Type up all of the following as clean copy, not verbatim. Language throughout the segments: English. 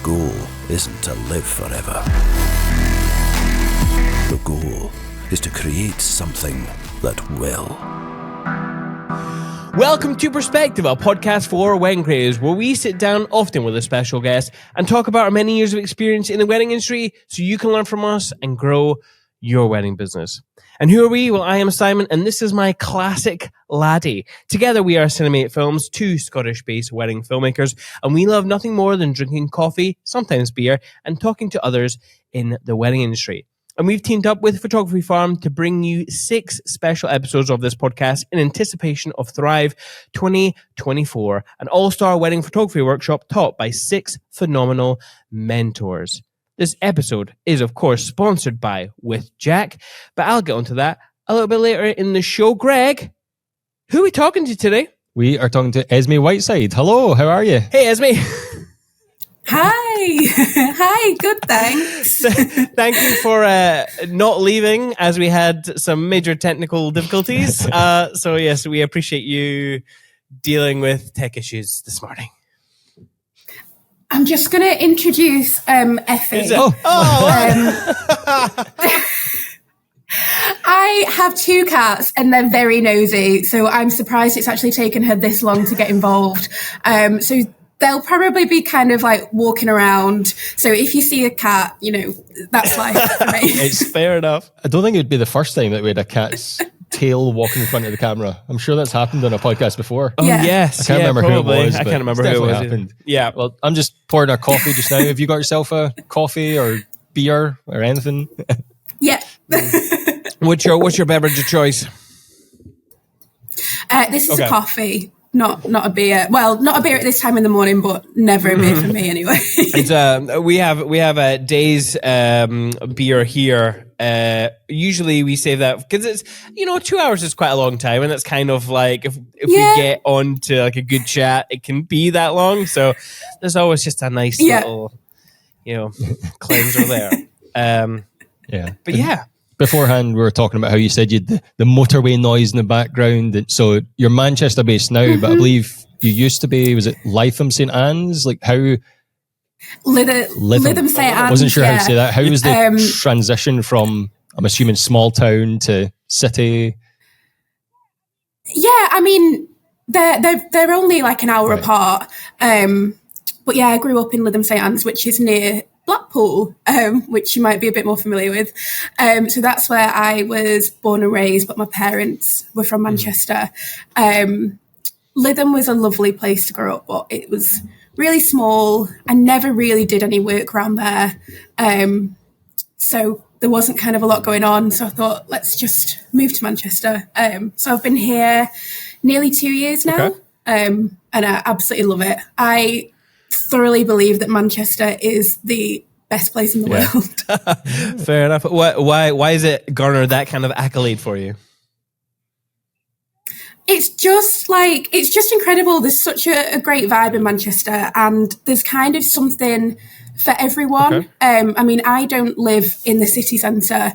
goal isn't to live forever. The goal is to create something that will. Welcome to Perspective, a podcast for wedding creators, where we sit down, often with a special guest, and talk about our many years of experience in the wedding industry so you can learn from us and grow your wedding business. And who are we? Well, I am Simon, and this is my classic laddie. Together we are Cinemate Films, two Scottish-based wedding filmmakers, and we love nothing more than drinking coffee, sometimes beer, and talking to others in the wedding industry. And we've teamed up with Photography Farm to bring you 6 special episodes of this podcast in anticipation of Thrive 2024, an all-star wedding photography workshop taught by 6 phenomenal mentors. This episode is, of course, sponsored by With Jack, but I'll get onto that a little bit later in the show. Greg, who are we talking to today? We are talking to Esme Whiteside. Hello, how are you? Hey, Esme. Hi. Hi, good, thanks. Thank you for not leaving as we had some major technical difficulties. So yes, we appreciate you dealing with tech issues this morning. I'm just going to introduce Effie. I have 2 cats and they're very nosy, so I'm surprised it's actually taken her this long to get involved. So they'll probably be kind of like walking around. So if you see a cat, you know, that's life for me. It's fair enough. I don't think it would be the first time that we had a cat's tail walking in front of the camera. I'm sure that's happened on a podcast before. Oh, Yeah. yes. I can't remember probably. who it was. I but can't remember it's who it was. definitely happened. Yeah. Well, I'm just pouring our coffee just now. Have you got yourself a coffee or beer or anything? Yeah. What's your beverage of choice? This is a coffee, not a beer. Well, not a beer at this time in the morning, but never a beer for me anyway. It's, we have a day's beer here. Usually we save that because it's 2 hours is quite a long time, and it's kind of like if we get on to like a good chat, it can be that long. So there's always just a nice little cleanser there. But yeah. Beforehand, we were talking about how you said you had the motorway noise in the background. And so you're Manchester based now, but I believe you used to be, was it Lytham St Anne's? Like how? Lytham St Anne's. I wasn't sure how to say that. How was the transition from, I'm assuming, small town to city? Yeah, I mean, they're only like an hour apart. But yeah, I grew up in Lytham St Anne's, which is near Blackpool, which you might be a bit more familiar with. So that's where I was born and raised, but my parents were from Manchester. Lytham was a lovely place to grow up, but it was really small. I never really did any work around there. So there wasn't kind of a lot going on. So I thought, let's just move to Manchester. So I've been here nearly 2 years now, and I absolutely love it. I thoroughly believe that Manchester is the best place in the world. Fair enough. Why is it garnered that kind of accolade for you? It's just incredible. There's such a great vibe in Manchester, and there's kind of something for everyone. Okay. I mean, I don't live in the city centre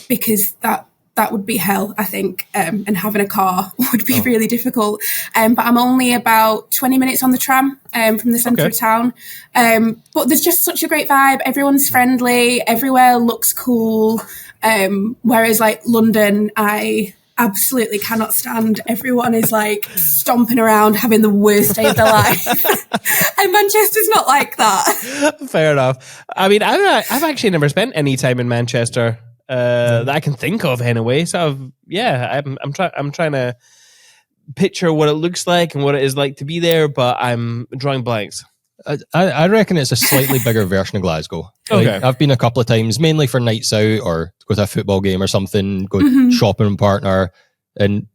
because that would be hell, I think, and having a car would be really difficult. But I'm only about 20 minutes on the tram from the centre of town. But there's just such a great vibe. Everyone's friendly. Everywhere looks cool. Whereas like London, I absolutely cannot stand. Everyone is like stomping around, having the worst day of their life. And Manchester's not like that. Fair enough. I mean, I've actually never spent any time in Manchester. That I can think of anyway. So I'm trying to picture what it looks like and what it is like to be there, but I'm drawing blanks. I reckon it's a slightly bigger version of Glasgow. Like, I've been a couple of times, mainly for nights out or go to a football game or something, go shopping with a partner, and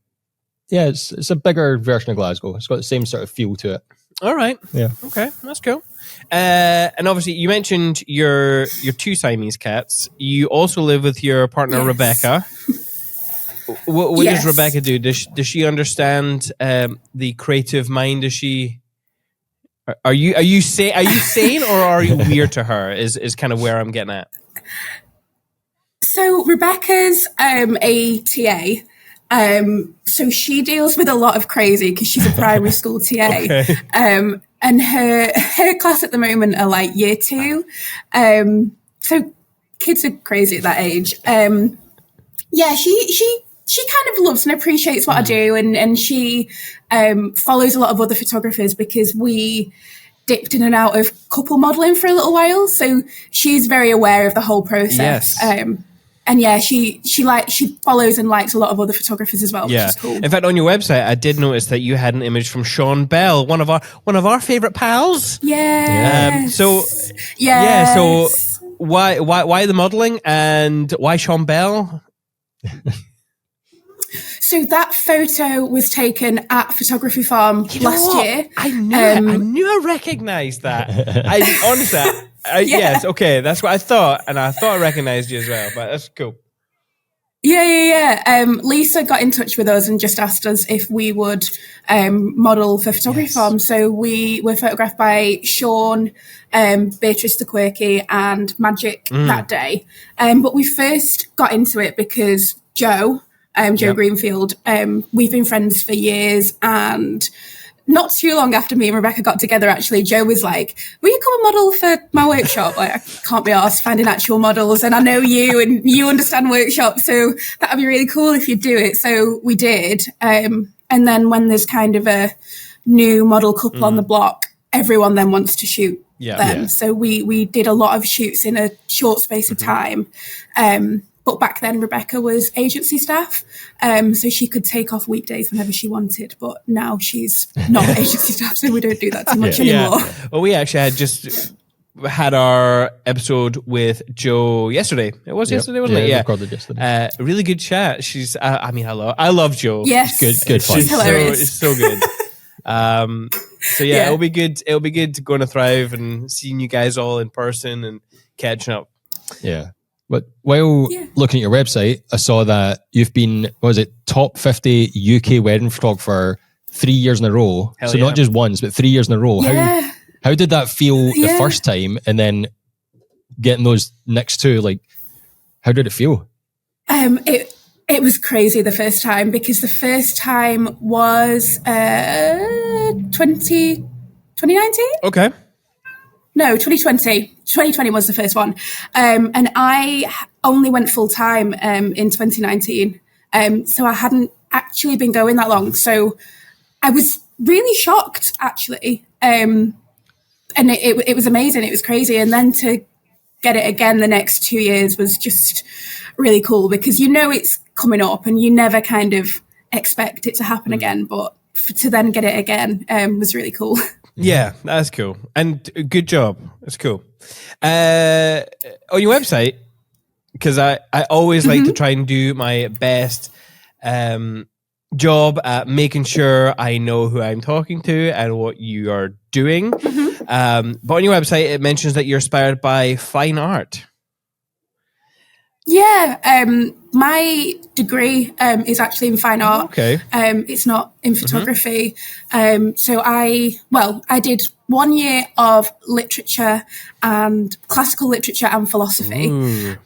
yeah, it's a bigger version of Glasgow. It's got the same sort of feel to it. All right. Yeah. Okay, that's cool. And obviously, you mentioned your 2 Siamese cats. You also live with your partner, Rebecca. What does Rebecca do? Does she understand the creative mind? Does she? Are you sane or are you weird to her? Is kind of where I'm getting at. So Rebecca's a TA. So she deals with a lot of crazy because she's a primary school TA. and her class at the moment are like year 2. So kids are crazy at that age. Yeah, she kind of loves and appreciates what I do, and she follows a lot of other photographers because we dipped in and out of couple modeling for a little while. So she's very aware of the whole process. Yes. And yeah, she follows and likes a lot of other photographers as well, which is cool. In fact, on your website, I did notice that you had an image from Sean Bell, one of our favorite pals. Yes. So why the modeling and why Sean Bell? So that photo was taken at Photography Farm last year. I knew I recognised that. Yes, okay, that's what I thought, and I thought I recognised you as well. But that's cool. Yeah. Lisa got in touch with us and just asked us if we would model for Photography Farm. So we were photographed by Sean, Beatrice the Quirky, and Magic that day. But we first got into it because Joe Greenfield, we've been friends for years, and not too long after me and Rebecca got together, actually, Joe was like, will you come and model for my workshop? Like, I can't be arsed finding actual models, and I know you and you understand workshops, so that'd be really cool if you'd do it. So we did. And then when there's kind of a new model couple on the block, everyone then wants to shoot them. Yeah. So we did a lot of shoots in a short space of time. But back then, Rebecca was agency staff, so she could take off weekdays whenever she wanted. But now she's not agency staff, so we don't do that too much anymore. Well, we actually had our episode with Joe yesterday. It was yesterday, wasn't it? Yeah, recorded yesterday. Really good chat. She's, I love Joe. Yes, good fun. She's hilarious. It's so good. So it'll be good. It'll be good to go to Thrive and seeing you guys all in person and catching up. Yeah. But while looking at your website, I saw that you've been, top 50 UK wedding photographer 3 years in a row. Hell so not just once, but 3 years in a row. Yeah. How did that feel the first time, and then getting those next two? Like, how did it feel? It was crazy the first time, because the first time was 2019? Okay. No, 2020. 2020 was the first one. And I only went full time in 2019. So I hadn't actually been going that long. So I was really shocked, actually. And it was amazing. It was crazy. And then to get it again the next 2 years was just really cool, because you know it's coming up and you never kind of expect it to happen again. But to then get it again was really cool. Yeah, that's cool. And good job. That's cool. On your website, because I always like to try and do my best job at making sure I know who I'm talking to and what you are doing. But on your website, it mentions that you're inspired by fine art. Yeah, my degree is actually in fine art. Okay. It's not in photography. So I did 1 year of literature and classical literature and philosophy.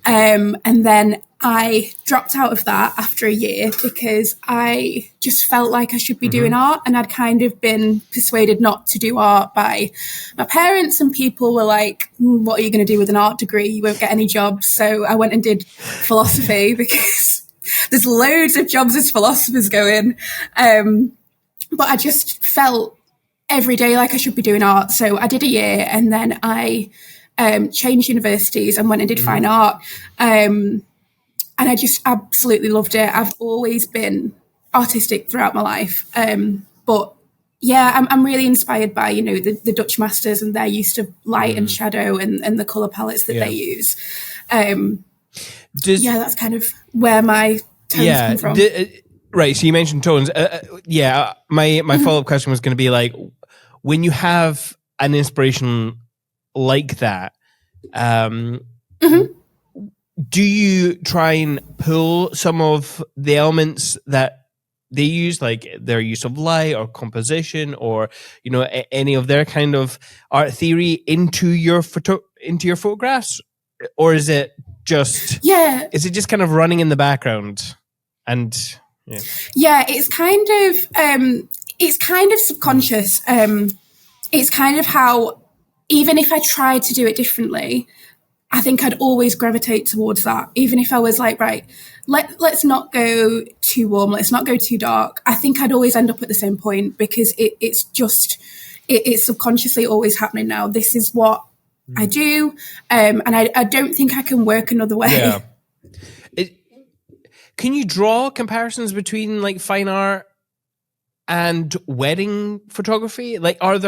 And then I dropped out of that after a year because I just felt like I should be doing art, and I'd kind of been persuaded not to do art by my parents, and people were like, what are you going to do with an art degree? You won't get any jobs. So I went and did philosophy because there's loads of jobs as philosophers going. But I just felt every day like I should be doing art. So I did a year, and then I changed universities and went and did fine art. And I just absolutely loved it. I've always been artistic throughout my life. But yeah, I'm really inspired by, the Dutch masters and their use of light and shadow and the colour palettes that they use. That's kind of where my tones come from. Right, so you mentioned tones. My follow-up question was going to be like, when you have an inspiration like that, do you try and pull some of the elements that they use, like their use of light or composition, or any of their kind of art theory into your photographs, or is it just kind of running in the background? And it's kind of subconscious. it's kind of how, even if I tried to do it differently, I think I'd always gravitate towards that. Even if I was like, right, let's not go too warm, let's not go too dark. I think I'd always end up at the same point because it's subconsciously always happening now. This is what I do. And I don't think I can work another way. Yeah. Can you draw comparisons between like fine art and wedding photography? Like, are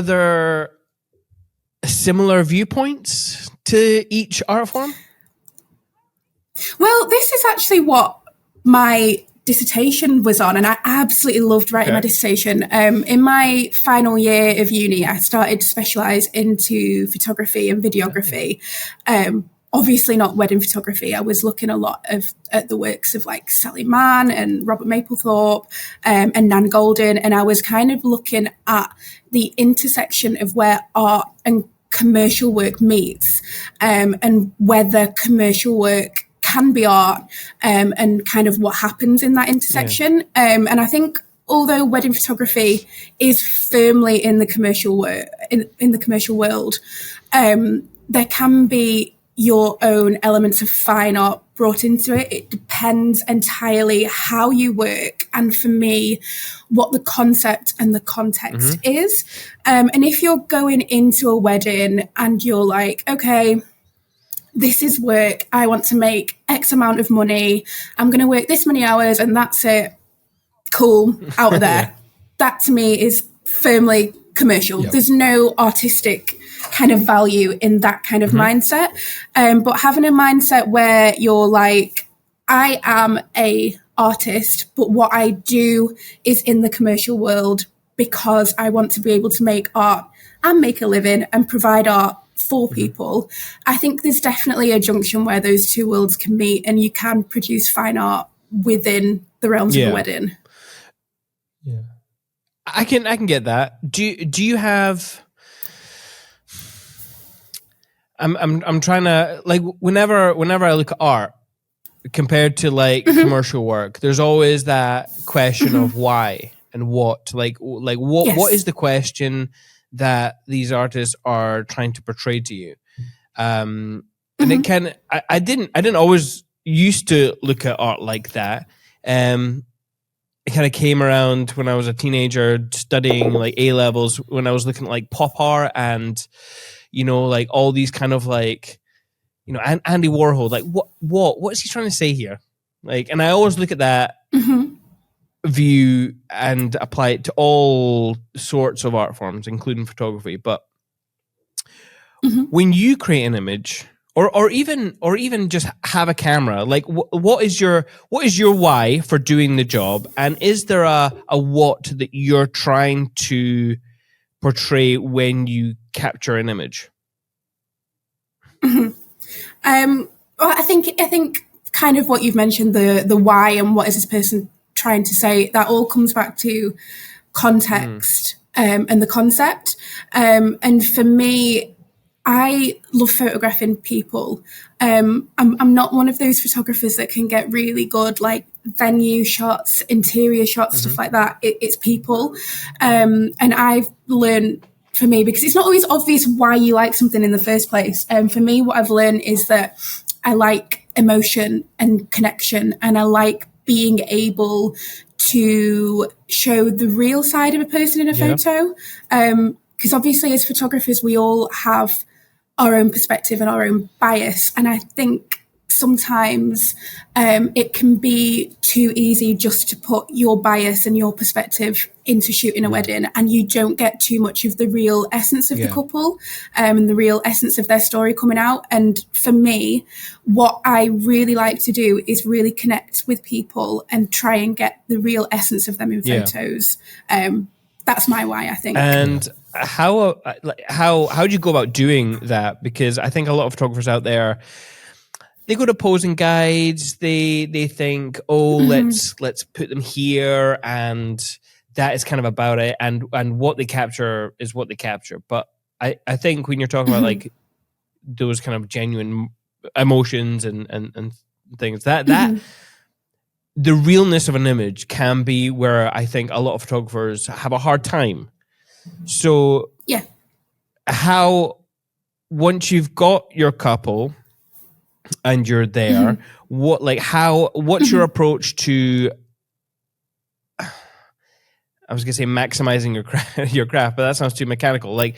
there similar viewpoints to each art form? Well, this is actually what my dissertation was on, and I absolutely loved writing my dissertation. In my final year of uni, I started to specialise into photography and videography. Obviously not wedding photography. I was looking a lot at the works of like Sally Mann and Robert Mapplethorpe and Nan Goldin, and I was kind of looking at the intersection of where art and commercial work meets, and whether commercial work can be art, and kind of what happens in that intersection. And I think although wedding photography is firmly in the commercial in the commercial world, there can be your own elements of fine art brought into it. It depends entirely how you work, and for me, what the concept and the context is. And if you're going into a wedding and you're like, okay, this is work, I want to make X amount of money, I'm going to work this many hours and that's it, cool, out of there. That to me is firmly commercial. There's no artistic kind of value in that kind of mindset. But having a mindset where you're like, I am a artist, but what I do is in the commercial world because I want to be able to make art and make a living and provide art for people. I think there's definitely a junction where those two worlds can meet and you can produce fine art within the realms of a wedding. Yeah. I can get that. Do you have I'm trying to, like, whenever I look at art compared to like commercial work, there's always that question of why and what, like what is the question that these artists are trying to portray to you? And it can, I didn't always used to look at art like that. It kind of came around when I was a teenager studying like A-levels, when I was looking at like pop art and, you know, like all these kind of like, you know, Andy Warhol, like what is he trying to say here? Like, and I always look at that view and apply it to all sorts of art forms, including photography. But when you create an image, or even just have a camera, like what is your why for doing the job, and is there a what that you're trying to portray when you capture an image? Well, I think kind of what you've mentioned, the why and what is this person trying to say, that all comes back to context and the concept. And for me, I love photographing people. I'm not one of those photographers that can get really good like venue shots, interior shots, stuff like that. It's people. And I've learned, for me, because it's not always obvious why you like something in the first place. For me, what I've learned is that I like emotion and connection, and I like being able to show the real side of a person in a photo. Because obviously as photographers, we all have our own perspective and our own bias. And I think sometimes it can be too easy just to put your bias and your perspective into shooting a wedding, and you don't get too much of the real essence of the couple and the real essence of their story coming out. And for me, what I really like to do is really connect with people and try and get the real essence of them in photos. That's my why, I think. And how do you go about doing that? Because I think a lot of photographers out there, they go to posing guides. They think, let's put them here, and that is kind of about it. And what they capture is what they capture. But I think when you're talking about like those kind of genuine emotions and things, that the realness of an image can be where I think a lot of photographers have a hard time. So Yeah. how, once you've got your couple and you're there, what's your approach to, I was going to say maximizing your craft, but that sounds too mechanical. Like,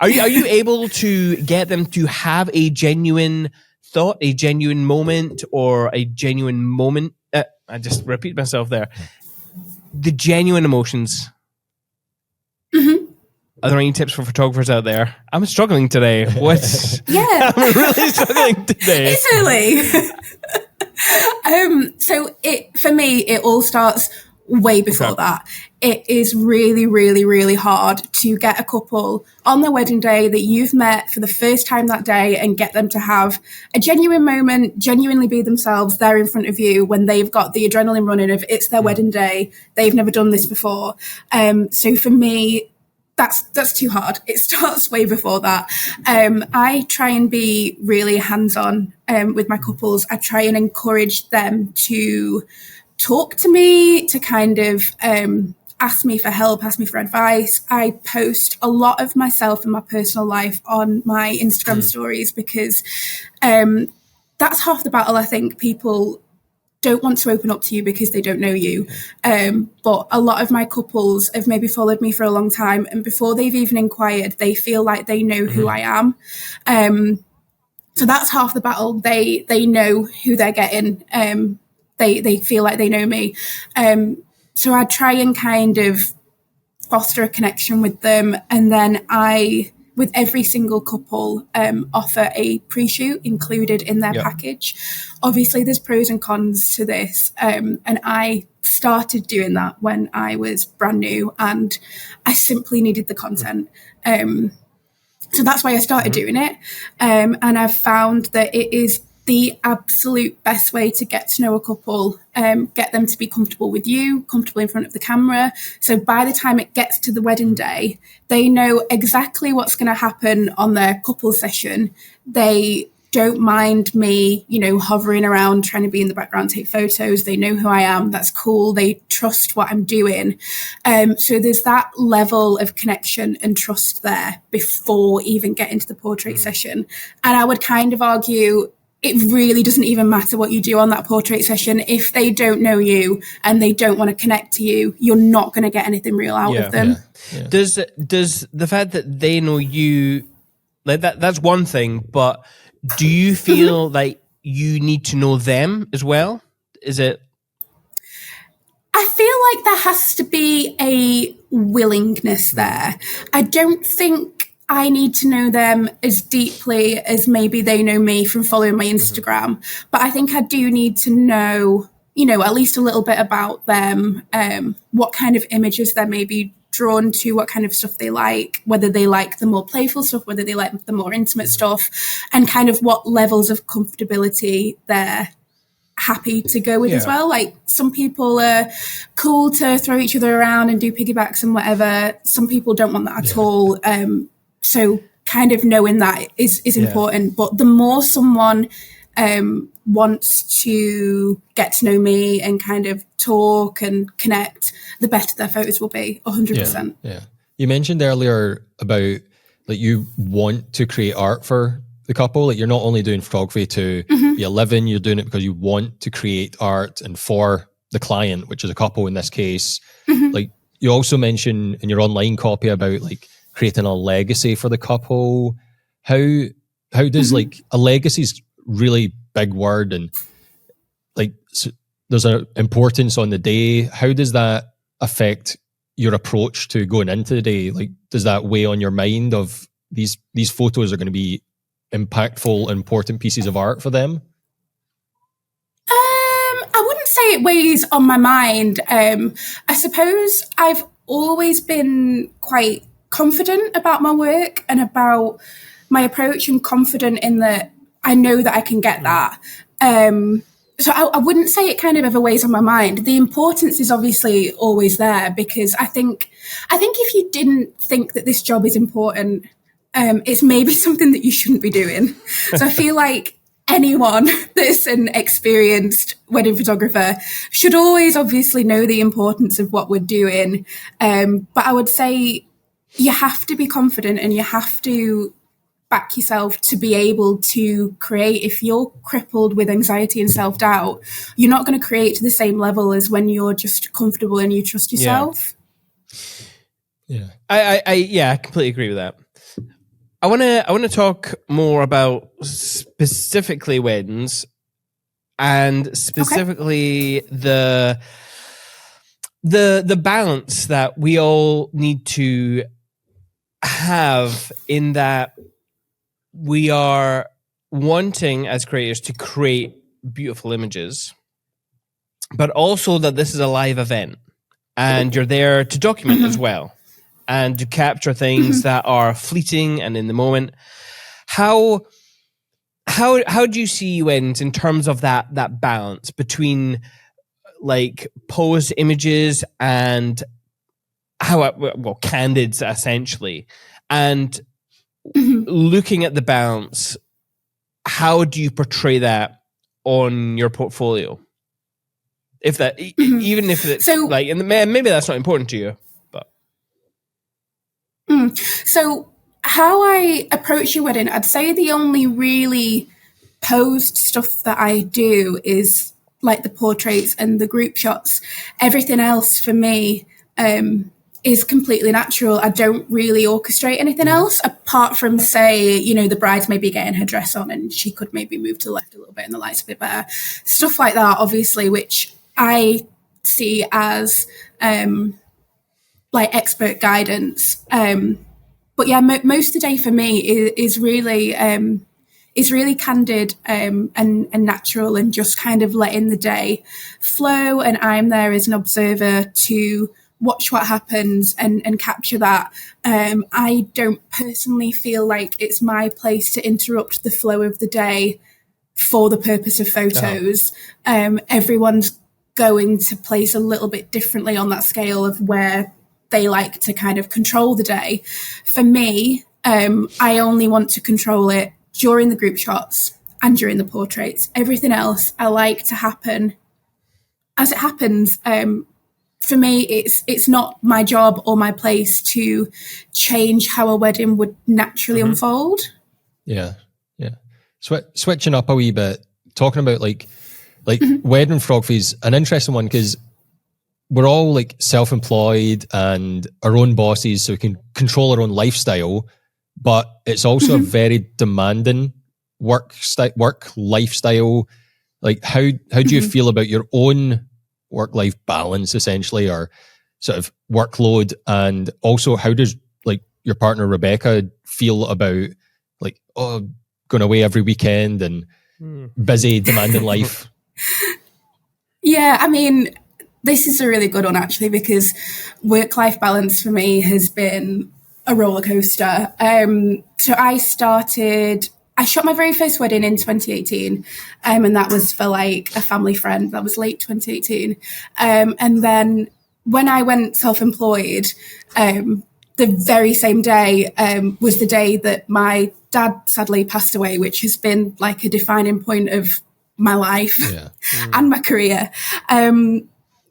are you able to get them to have a genuine thought, a genuine moment, or a genuine moment? I just repeat myself there. The genuine emotions. Are there any tips for photographers out there? I'm struggling today. What's Yeah. I'm really struggling today. It's early. So for me, it all starts way before that. It is really, really, really hard to get a couple on their wedding day that you've met for the first time that day and get them to have a genuine moment, genuinely be themselves there in front of you when they've got the adrenaline running of it's their wedding day. They've never done this before. So for me, that's too hard. It starts way before that. I try and be really hands-on with my couples. I try and encourage them to talk to me, to kind of ask me for help, ask me for advice. I post a lot of myself and my personal life on my Instagram stories because that's half the battle. I think people don't want to open up to you because they don't know you. But a lot of my couples have maybe followed me for a long time, and before they've even inquired, they feel like they know who I am. So that's half the battle. They know who they're getting. They feel like they know me. So I try and kind of foster a connection with them. And then I, with every single couple, offer a pre-shoot included in their package. Obviously, there's pros and cons to this. And I started doing that when I was brand new and I simply needed the content. So that's why I started doing it. And I've found that it is the absolute best way to get to know a couple, get them to be comfortable with you, comfortable in front of the camera. So by the time it gets to the wedding day, they know exactly what's going to happen on their couple session. They don't mind me, hovering around, trying to be in the background, take photos. They know who I am. That's cool. They trust what I'm doing. So there's that level of connection and trust there before even getting to the portrait session. And I would kind of argue it really doesn't even matter what you do on that portrait session. If they don't know you and they don't want to connect to you, you're not going to get anything real out of them. Yeah. Does the fact that they know you, like that's one thing, but do you feel like you need to know them as well? Is it? I feel like there has to be a willingness there. I don't think I need to know them as deeply as maybe they know me from following my Instagram. But I think I do need to know, at least a little bit about them, what kind of images they're maybe drawn to, what kind of stuff they like, whether they like the more playful stuff, whether they like the more intimate stuff, and kind of what levels of comfortability they're happy to go with as well. Like some people are cool to throw each other around and do piggybacks and whatever. Some people don't want that at all. So kind of knowing that is important. But the more someone wants to get to know me and kind of talk and connect, the better their photos will be, 100%. Yeah. You mentioned earlier about like you want to create art for the couple. Like you're not only doing photography to be a living, you're doing it because you want to create art and for the client, which is a couple in this case. Like you also mentioned in your online copy about like creating a legacy for the couple. How does like a legacy is really big word, and like so there's an importance on the day. How does that affect your approach to going into the day? Like does that weigh on your mind of these photos are going to be impactful, important pieces of art for them? I wouldn't say it weighs on my mind. I suppose I've always been quite confident about my work and about my approach, and confident in that I know that I can get that. So I wouldn't say it kind of ever weighs on my mind. The importance is obviously always there, because I think if you didn't think that this job is important, it's maybe something that you shouldn't be doing. So I feel like anyone that's an experienced wedding photographer should always obviously know the importance of what we're doing. But I would say you have to be confident and you have to back yourself to be able to create. If you're crippled with anxiety and self-doubt, you're not going to create to the same level as when you're just comfortable and you trust yourself. Yeah. I completely agree with that. I want to talk more about specifically weddings and specifically the balance that we all need to have, in that we are wanting as creators to create beautiful images, but also that this is a live event and you're there to document as well and to capture things that are fleeting and in the moment. How do you see weddings in terms of that balance between like posed images and candids essentially, and looking at the balance, how do you portray that on your portfolio? If that, even if it's like, and maybe that's not important to you, but. So how I approach your wedding, I'd say the only really posed stuff that I do is like the portraits and the group shots. Everything else for me, is completely natural. I don't really orchestrate anything else apart from, say, the bride's maybe getting her dress on and she could maybe move to the left a little bit and the light's a bit better. Stuff like that, obviously, which I see as like expert guidance. But yeah, most of the day for me is really candid and natural, and just kind of letting the day flow. And I'm there as an observer to watch what happens and capture that. I don't personally feel like it's my place to interrupt the flow of the day for the purpose of photos. Everyone's going to place a little bit differently on that scale of where they like to kind of control the day. For me, I only want to control it during the group shots and during the portraits. Everything else I like to happen as it happens. For me, it's not my job or my place to change how a wedding would naturally unfold. Yeah. Switching up a wee bit, talking about like wedding photography is an interesting one, because we're all like self-employed and our own bosses, so we can control our own lifestyle, but it's also a very demanding work lifestyle. Like how do you feel about your own work-life balance, essentially, or sort of workload? And also, how does like your partner Rebecca feel about like, going away every weekend and busy, demanding life? Yeah, I mean, this is a really good one, actually, because work-life balance for me has been a roller coaster. So I shot my very first wedding in 2018, and that was for like a family friend. That was late 2018. And then when I went self-employed, the very same day was the day that my dad sadly passed away, which has been like a defining point of my life and my career.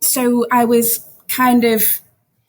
So I was kind of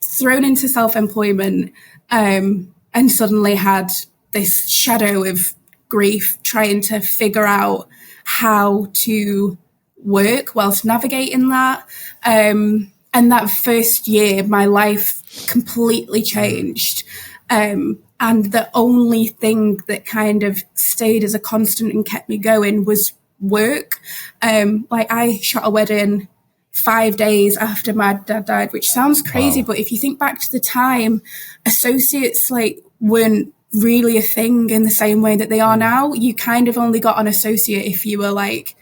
thrown into self-employment and suddenly had this shadow of grief, trying to figure out how to work whilst navigating that. And that first year, my life completely changed. And the only thing that kind of stayed as a constant and kept me going was work. Like I shot a wedding 5 days after my dad died, which sounds crazy, but if you think back to the time, associates like weren't really a thing in the same way that they are now. You kind of only got an associate if you were like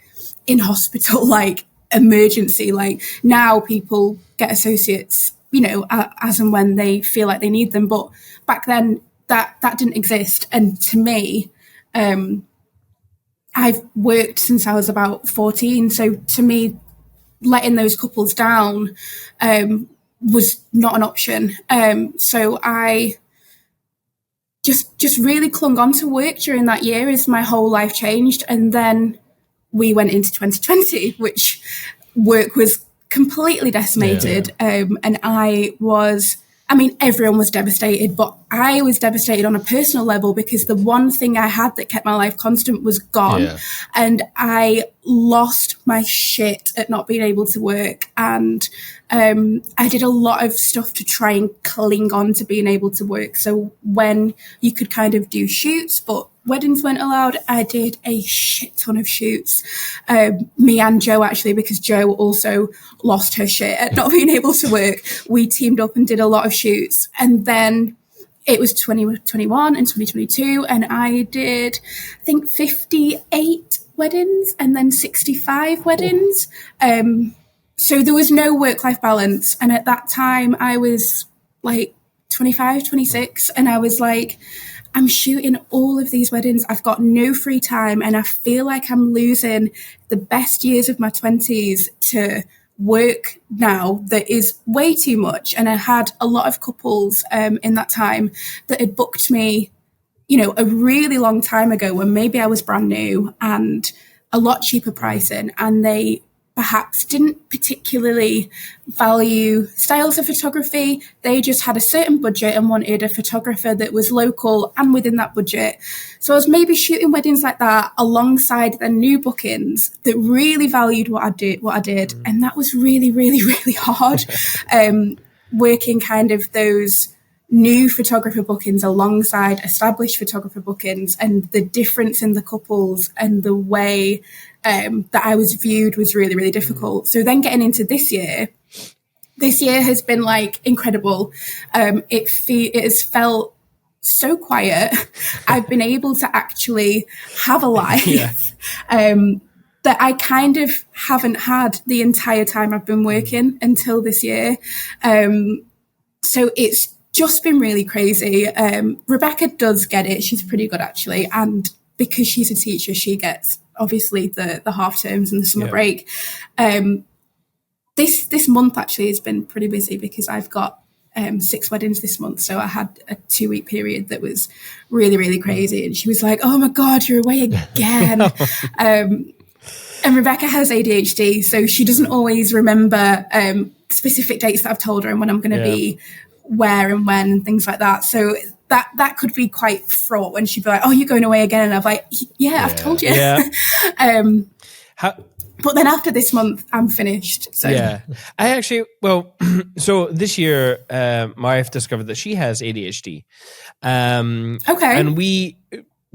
in hospital, like emergency. Like now people get associates, as and when they feel like they need them. But back then that didn't exist. And to me, I've worked since I was about 14. So to me, letting those couples down was not an option. So I just really clung on to work during that year as my whole life changed. And then we went into 2020, which work was completely decimated. And everyone was devastated, but I was devastated on a personal level because the one thing I had that kept my life constant was gone. Yeah. And I lost my shit at not being able to work. And I did a lot of stuff to try and cling on to being able to work. So when you could kind of do shoots, but weddings weren't allowed, I did a shit ton of shoots. Me and Joe, actually, because Joe also lost her shit at not being able to work. We teamed up and did a lot of shoots. And then it was 2021 and 2022, and I did, I think, 58 weddings and then 65 weddings. So there was no work-life balance. And at that time, I was like 25, 26, and I was like, I'm shooting all of these weddings. I've got no free time, and I feel like I'm losing the best years of my 20s to work now that is way too much. And I had a lot of couples in that time that had booked me, a really long time ago when maybe I was brand new and a lot cheaper pricing, and they perhaps didn't particularly value styles of photography. They just had a certain budget and wanted a photographer that was local and within that budget. So I was maybe shooting weddings like that alongside the new bookings that really valued what I did. And that was really, really, really hard. Working kind of those new photographer bookings alongside established photographer bookings, and the difference in the couples and the way that I was viewed was really, really difficult. So then getting into this year has been like incredible. It has felt so quiet. I've been able to actually have a life that I kind of haven't had the entire time I've been working until this year. So it's just been really crazy. Rebecca does get it. She's pretty good, actually. And because she's a teacher, she gets obviously the half terms and the summer break. This month actually has been pretty busy because I've got 6 weddings this month. So I had a 2-week period that was really, really crazy. And she was like, oh my God, you're away again. And Rebecca has ADHD, so she doesn't always remember specific dates that I've told her and when I'm going to be where and when and things like that. So that could be quite fraught when she'd be like, oh, you're going away again. And I'm like, I've told you. Yeah. But then after this month, I'm finished. So I actually, so this year, my wife discovered that she has ADHD. Okay. And we,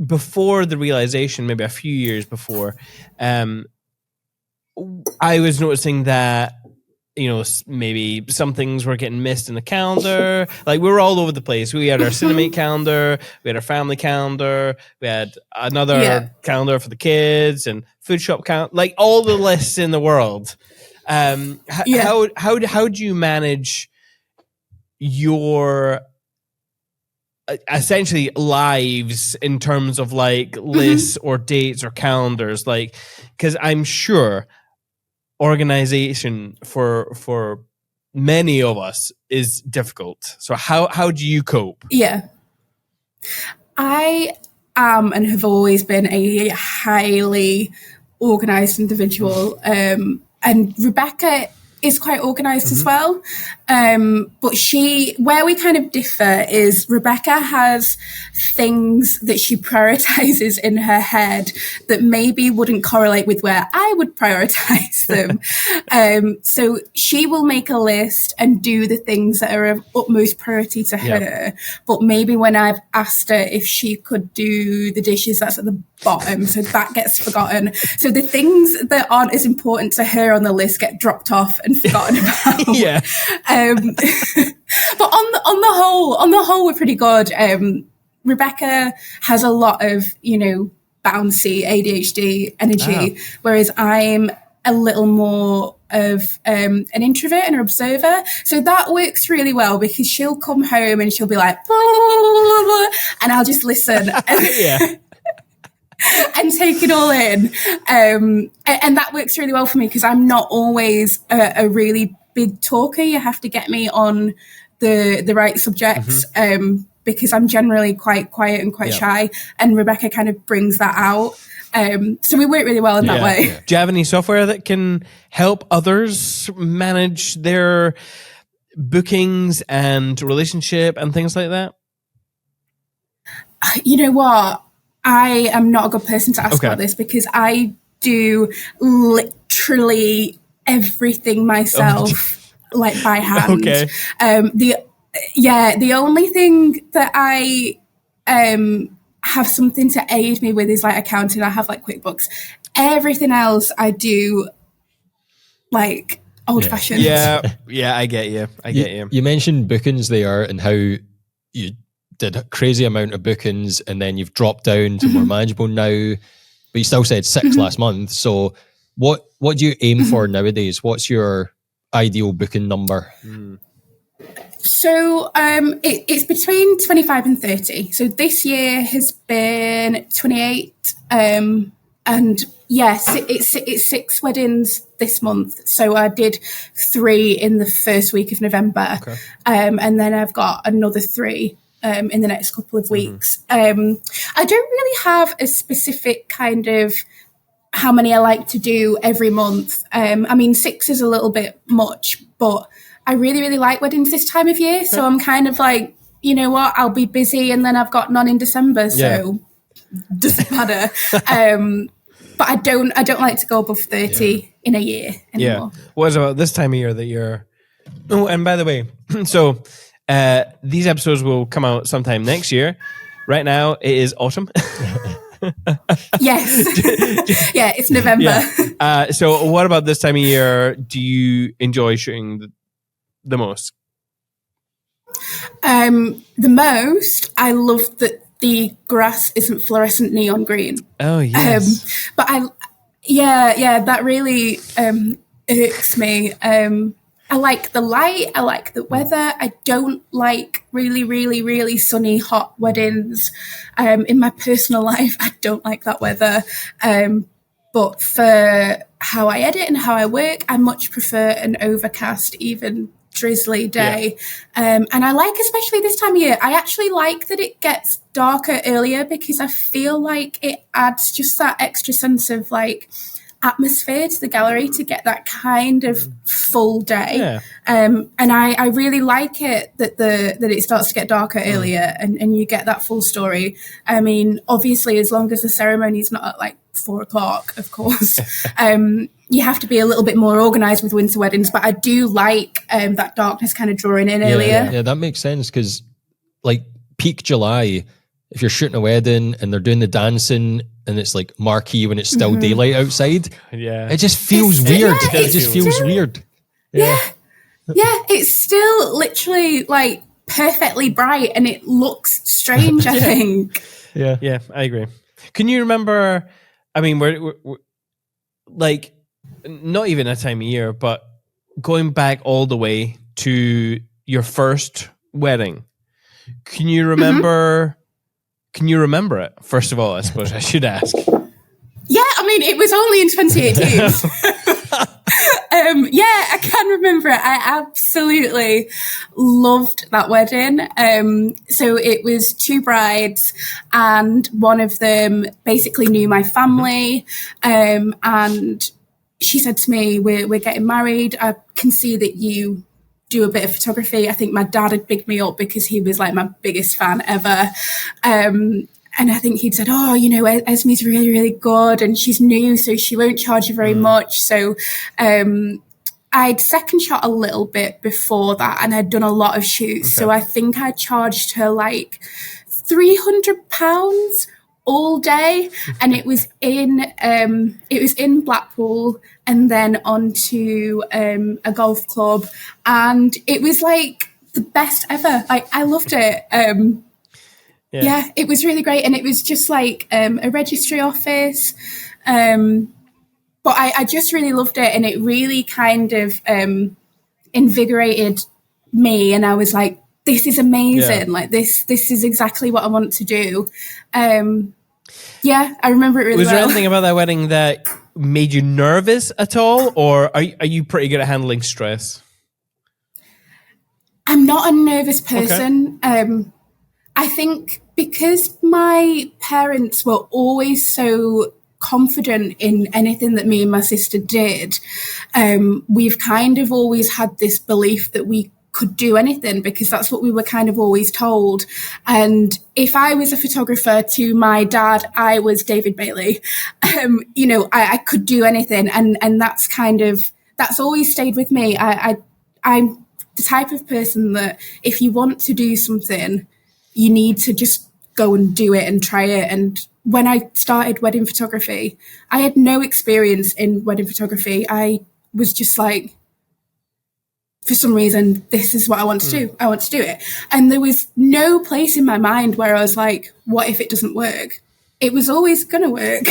before the realization, maybe a few years before, I was noticing that, maybe some things were getting missed in the calendar. Like, we were all over the place. We had our Cinemate calendar, we had our family calendar, we had another calendar for the kids and food shop count, like all the lists in the world. How do you manage your essentially lives in terms of like lists or dates or calendars? Like, because I'm sure organization for many of us is difficult. So how do you cope? Yeah. I am and have always been a highly organized individual. And Rebecca is quite organized as well. But where we kind of differ is Rebecca has things that she prioritizes in her head that maybe wouldn't correlate with where I would prioritize them. So she will make a list and do the things that are of utmost priority to her. But maybe when I've asked her if she could do the dishes, that's at the bottom. So that gets forgotten. So the things that aren't as important to her on the list get dropped off and forgotten about. But on the whole, we're pretty good. Rebecca has a lot of, bouncy ADHD energy, whereas I'm a little more of an introvert and an observer. So that works really well because she'll come home and she'll be like, blah, blah, blah, blah, and I'll just listen. And take it all in. And that works really well for me because I'm not always a really big talker. You have to get me on the right subjects. because I'm generally quite quiet and quite shy, and Rebecca kind of brings that out. So we work really well in that way. Do you have any software that can help others manage their bookings and relationship and things like that? You know what? I am not a good person to ask about this because I do literally everything myself, like by hand. Okay. The only thing that I have something to aid me with is like accounting. I have like QuickBooks. Everything else I do like old fashioned. Yeah, I get you. You mentioned bookings there and how you did a crazy amount of bookings and then you've dropped down to more manageable now, but you still said 6 last month. So what do you aim for nowadays? What's your ideal booking number? So it's between 25 and 30. So this year has been 28. And yes, it's 6 weddings this month. So I did 3 in the first week of November. Okay. And then I've got another 3 in the next couple of weeks. I don't really have a specific kind of how many I like to do every month. I mean, 6 is a little bit much, but I really, really like weddings this time of year. So I'm kind of like, you know what, I'll be busy and then I've got none in December. So doesn't matter. But I don't like to go above 30 in a year anymore. Yeah. What about this time of year that you're... Oh, and by the way, so these episodes will come out sometime next year. Right now, it is autumn. Yes. Yeah, it's November. Yeah. So what about this time of year do you enjoy shooting the most? The most, I love that the grass isn't fluorescent neon green. Oh, yes. But that really irks me. I like the light. I like the weather. I don't like really, really, really sunny, hot weddings. In my personal life, I don't like that weather. But for how I edit and how I work, I much prefer an overcast, even drizzly day. And I like, especially this time of year, I actually like that it gets darker earlier because I feel like it adds just that extra sense of like atmosphere to the gallery to get that kind of full day. And I really like it that it starts to get darker earlier and you get that full story. I mean, obviously, as long as the ceremony is not at like 4:00, of course, you have to be a little bit more organized with winter weddings, but I do like that darkness kind of drawing in earlier. Yeah, that makes sense because like peak July, if you're shooting a wedding and they're doing the dancing and it's like marquee when it's still daylight outside, it just feels weird. It just feels weird. Yeah, it's still literally like perfectly bright and it looks strange, I think. Yeah, I agree. Can you remember, I mean, we're like, not even a time of year, but going back all the way to your first wedding, can you remember... Can you remember it? First of all, I suppose I should ask. Yeah, I mean, it was only in 2018. I can remember it. I absolutely loved that wedding. So it was 2 brides and one of them basically knew my family. And she said to me, we're getting married. I can see that you do a bit of photography. I think my dad had bigged me up because he was like my biggest fan ever. And I think he'd said, oh, you know, Esme's really, really good and she's new, so she won't charge you very much. So I'd second shot a little bit before that and I'd done a lot of shoots. Okay. So I think I charged her like £300 all day, and it was in Blackpool and then onto a golf club, and it was like the best ever. Like I loved it. It was really great, and it was just like a registry office, but I just really loved it, and it really kind of invigorated me, and I was like, this is amazing. Like this is exactly what I want to do. I remember it really well. Was there anything about that wedding that made you nervous at all, or are you pretty good at handling stress? I'm not a nervous person. Okay. I think because my parents were always so confident in anything that me and my sister did, we've kind of always had this belief that we could do anything because that's what we were kind of always told. And if I was a photographer to my dad, I was David Bailey. You know, I could do anything, and that's always stayed with me. I'm the type of person that if you want to do something, you need to just go and do it and try it. And when I started wedding photography, I had no experience in wedding photography. I was just like, for some reason, this is what I want to do. I want to do it. And there was no place in my mind where I was like, what if it doesn't work? It was always going to work.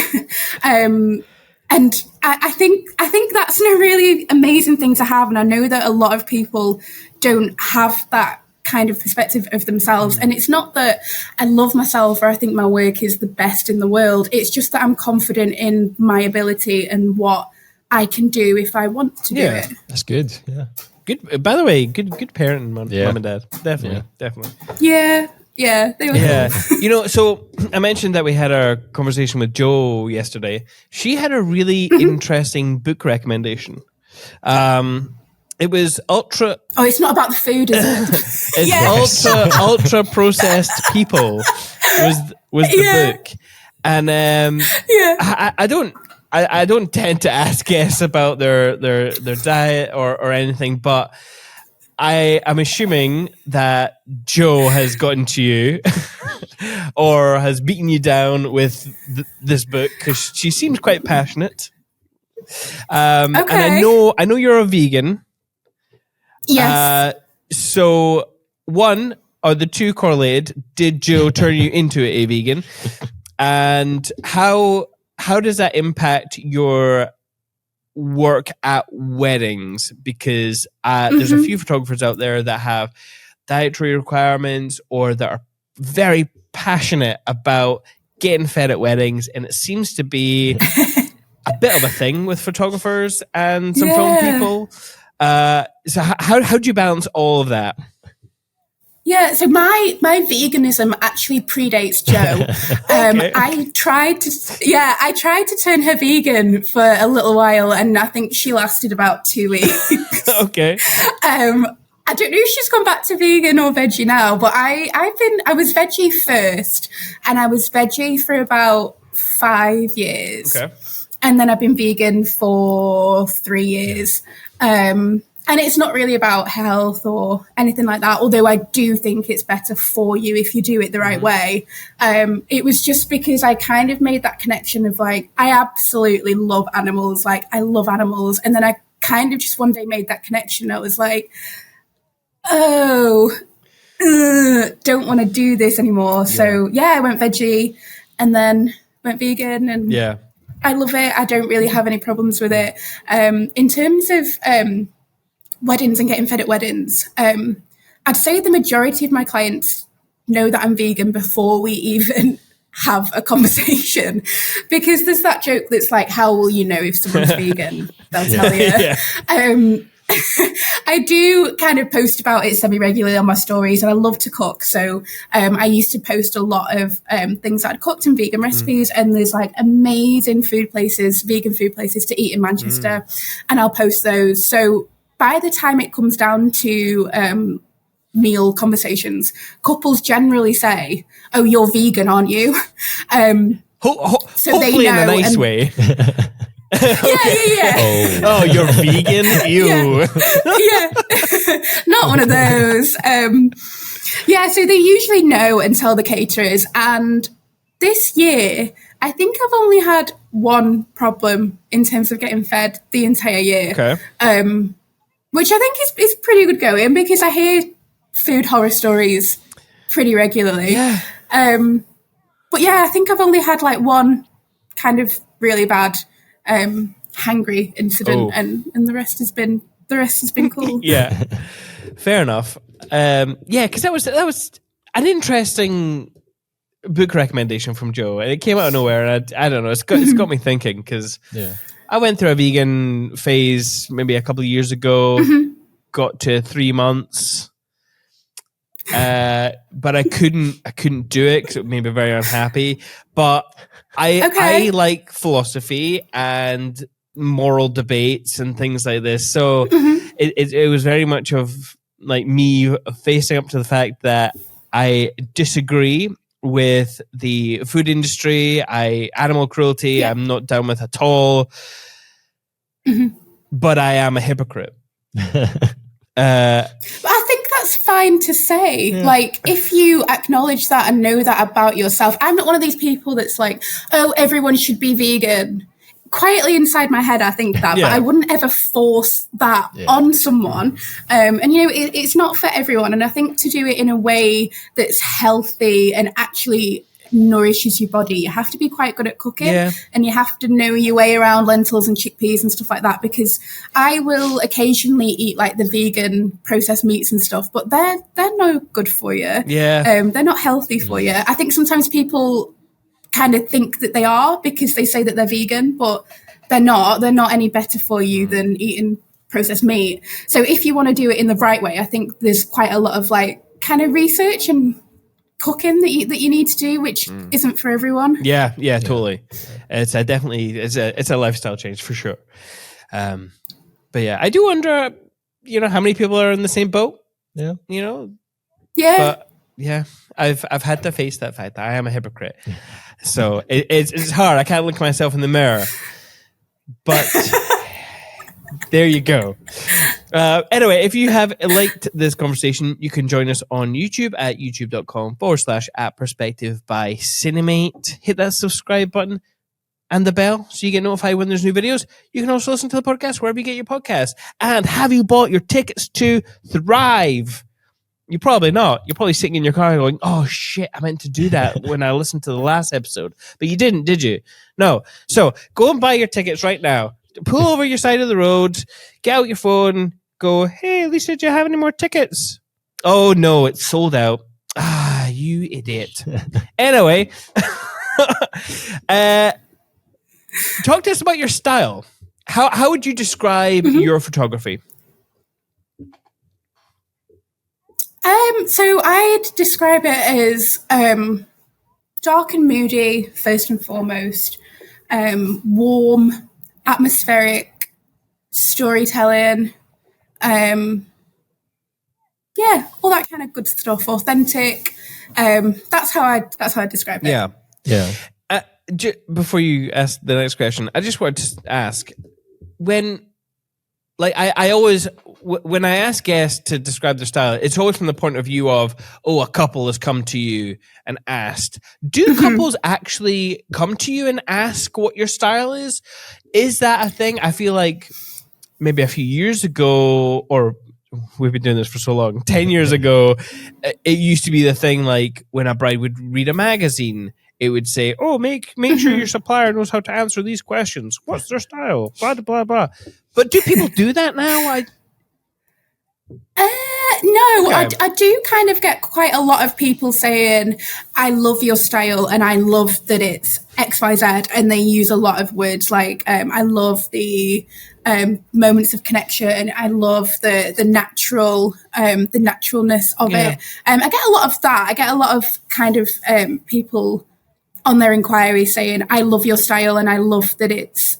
And I think that's a really amazing thing to have. And I know that a lot of people don't have that kind of perspective of themselves. And it's not that I love myself or I think my work is the best in the world. It's just that I'm confident in my ability and what I can do if I want to do it. That's good. Yeah. Good. By the way, good parenting, mom and dad. Definitely. Yeah, they were. Yeah. You know, so I mentioned that we had our conversation with Jo yesterday. She had a really interesting book recommendation. It was ultra. Oh, it's not about the food, is it? It's ultra processed people was the book, and I don't tend to ask guests about their diet or anything, but I am assuming that Jo has gotten to you or has beaten you down with this book because she seems quite passionate. And I know you're a vegan. Yes. So one or the two correlated. Did Jo turn you into a vegan? And how does that impact your work at weddings? Because there's a few photographers out there that have dietary requirements or that are very passionate about getting fed at weddings, and it seems to be a bit of a thing with photographers and some film people. So how do you balance all of that? Yeah, so my veganism actually predates Jo. Okay. I tried to turn her vegan for a little while, and I think she lasted about 2 weeks. Okay. I don't know if she's gone back to vegan or veggie now, but I was veggie first, and I was veggie for about 5 years. Okay. And then I've been vegan for 3 years. And it's not really about health or anything like that, although I do think it's better for you if you do it the right way. It was just because I kind of made that connection of like, I absolutely love animals. Like, I love animals. And then I kind of just one day made that connection. I was like, don't want to do this anymore. Yeah. So yeah, I went veggie and then went vegan, and I love it. I don't really have any problems with it. In terms of weddings and getting fed at weddings, I'd say the majority of my clients know that I'm vegan before we even have a conversation, because there's that joke that's like, how will you know if someone's vegan? They'll tell you. I do kind of post about it semi-regularly on my stories, and I love to cook. So I used to post a lot of things that I'd cooked and vegan recipes, and there's like amazing vegan food places to eat in Manchester, and I'll post those. So by the time it comes down to meal conversations, couples generally say, "Oh, you're vegan, aren't you?" So they know, in a nice way. Yeah. Oh, you're vegan? Ew. Yeah. Not one of those. So they usually know and tell the caterers. And this year, I think I've only had one problem in terms of getting fed the entire year. Okay. Which I think is pretty good going, because I hear food horror stories pretty regularly. Yeah. But yeah, I think I've only had like one kind of really bad hangry incident, and the rest has been cool. Yeah, fair enough. Because that was an interesting book recommendation from Jo, and it came out of nowhere. And I don't know, it's got me thinking, because I went through a vegan phase maybe a couple of years ago. Got to 3 months, but I couldn't do it because it made me very unhappy. But I like philosophy and moral debates and things like this. So it was very much of like me facing up to the fact that I disagree with the food industry, animal cruelty, I'm not down with at all. But I am a hypocrite. But I think that's fine to say. Like, if you acknowledge that and know that about yourself, I'm not one of these people that's like, oh, everyone should be vegan. Quietly inside my head, I think that, but I wouldn't ever force that on someone. And, you know, it's not for everyone. And I think to do it in a way that's healthy and actually nourishes your body, you have to be quite good at cooking and you have to know your way around lentils and chickpeas and stuff like that, because I will occasionally eat like the vegan processed meats and stuff, but they're no good for you. They're not healthy for you. I think sometimes people kind of think that they are because they say that they're vegan, but they're not any better for you than eating processed meat. So if you want to do it in the right way, I think there's quite a lot of like kind of research and cooking that you need to do, which isn't for everyone. Yeah, totally. It's a lifestyle change for sure. But yeah, I do wonder, you know, how many people are in the same boat. You know. But yeah, I've had to face that fact that I am a hypocrite. So it's hard. I can't look at myself in the mirror. But there you go. Anyway, if you have liked this conversation, you can join us on YouTube at youtube.com/@perspective by Cinemate. Hit that subscribe button and the bell so you get notified when there's new videos. You can also listen to the podcast wherever you get your podcasts. And have you bought your tickets to Thrive? You're probably not. You're probably sitting in your car going, oh shit, I meant to do that when I listened to the last episode. But you didn't, did you? No. So go and buy your tickets right now. Pull over your side of the road, get out your phone, go, hey, Lisa, do you have any more tickets? Oh no, it's sold out. Ah, you idiot. Anyway, talk to us about your style. How would you describe your photography? So I'd describe it as dark and moody, first and foremost, warm, atmospheric, storytelling, all that kind of good stuff, authentic. That's how I describe it. Yeah. Before you ask the next question, I just wanted to ask, when, like, I always, when I ask guests to describe their style, it's always from the point of view of, a couple has come to you and asked. Do couples actually come to you and ask what your style is? Is that a thing? I feel like maybe a few years ago, or we've been doing this for so long, 10 years ago, it used to be the thing, like when a bride would read a magazine, it would say, make sure your supplier knows how to answer these questions. What's their style? Blah, blah, blah. But do people do that now? No, okay. I do kind of get quite a lot of people saying, I love your style and I love that it's XYZ. And they use a lot of words like, I love the moments of connection and I love the naturalness of it. I get a lot of that. I get a lot of kind of people on their inquiry saying, I love your style and I love that it's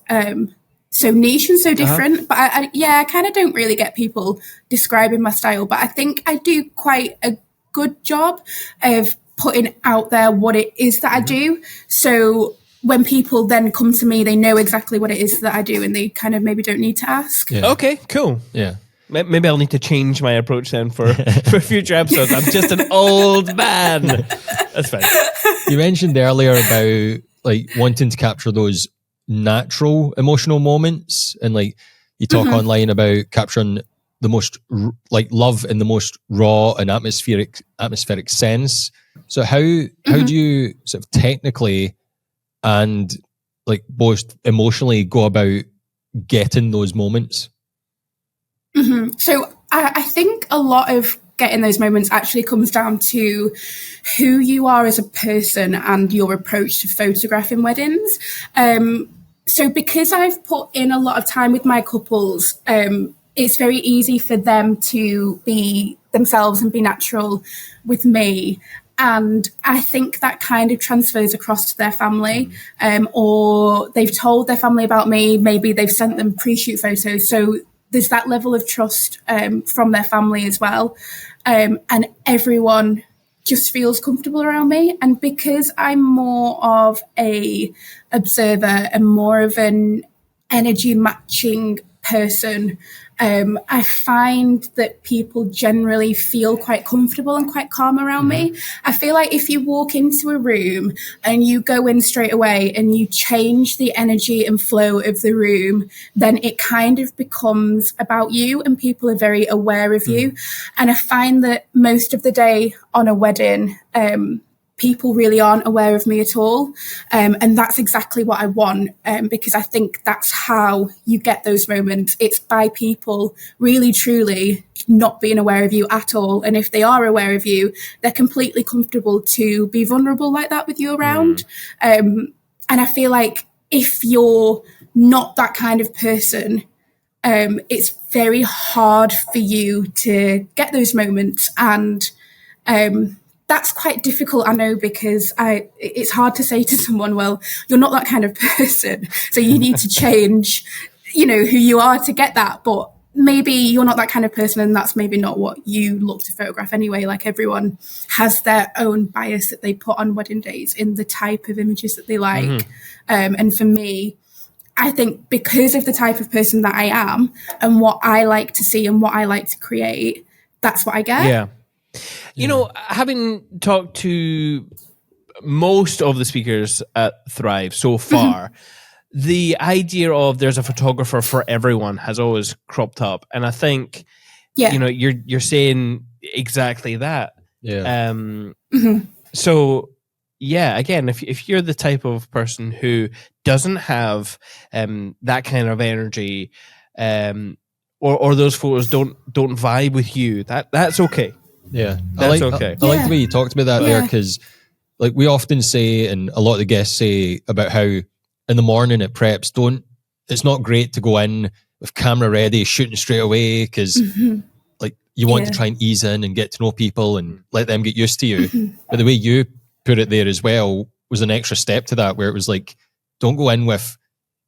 so niche and so different. But I kind of don't really get people describing my style, but I think I do quite a good job of putting out there what it is that I do. So when people then come to me, they know exactly what it is that I do and they kind of maybe don't need to ask. Okay, cool. Maybe I'll need to change my approach then for future episodes. I'm just an old man. That's fine. You mentioned earlier about like wanting to capture those natural emotional moments, and like you talk online about capturing the most like love in the most raw and atmospheric sense. So how do you sort of technically and like both emotionally go about getting those moments? So I think a lot of getting those moments actually comes down to who you are as a person and your approach to photographing weddings. So because I've put in a lot of time with my couples, it's very easy for them to be themselves and be natural with me. And I think that kind of transfers across to their family, or they've told their family about me. Maybe they've sent them pre-shoot photos. So there's that level of trust from their family as well. And everyone just feels comfortable around me. And because I'm more of a observer and more of an energy matching person, I find that people generally feel quite comfortable and quite calm around me. I feel like if you walk into a room and you go in straight away and you change the energy and flow of the room, then it kind of becomes about you and people are very aware of you. And I find that most of the day on a wedding, people really aren't aware of me at all. And that's exactly what I want, because I think that's how you get those moments. It's by people really, truly not being aware of you at all. And if they are aware of you, they're completely comfortable to be vulnerable like that with you around. And I feel like if you're not that kind of person, it's very hard for you to get those moments. And that's quite difficult, I know, because it's hard to say to someone, well, you're not that kind of person, so you need to change, who you are to get that. But maybe you're not that kind of person, and that's maybe not what you look to photograph anyway. Like, everyone has their own bias that they put on wedding days in the type of images that they like. And for me, I think because of the type of person that I am and what I like to see and what I like to create, that's what I get. Yeah. Having talked to most of the speakers at Thrive so far, the idea of there's a photographer for everyone has always cropped up. And I think, you're saying exactly that. Yeah. So, again, if you're the type of person who doesn't have that kind of energy, or those photos don't vibe with you, that's okay. Yeah, that's okay. I like the way you talked about that there, because like we often say, and a lot of the guests say about how in the morning at preps, it's not great to go in with camera ready, shooting straight away, because like you want to try and ease in and get to know people and let them get used to you. But the way you put it there as well was an extra step to that, where it was like, don't go in with,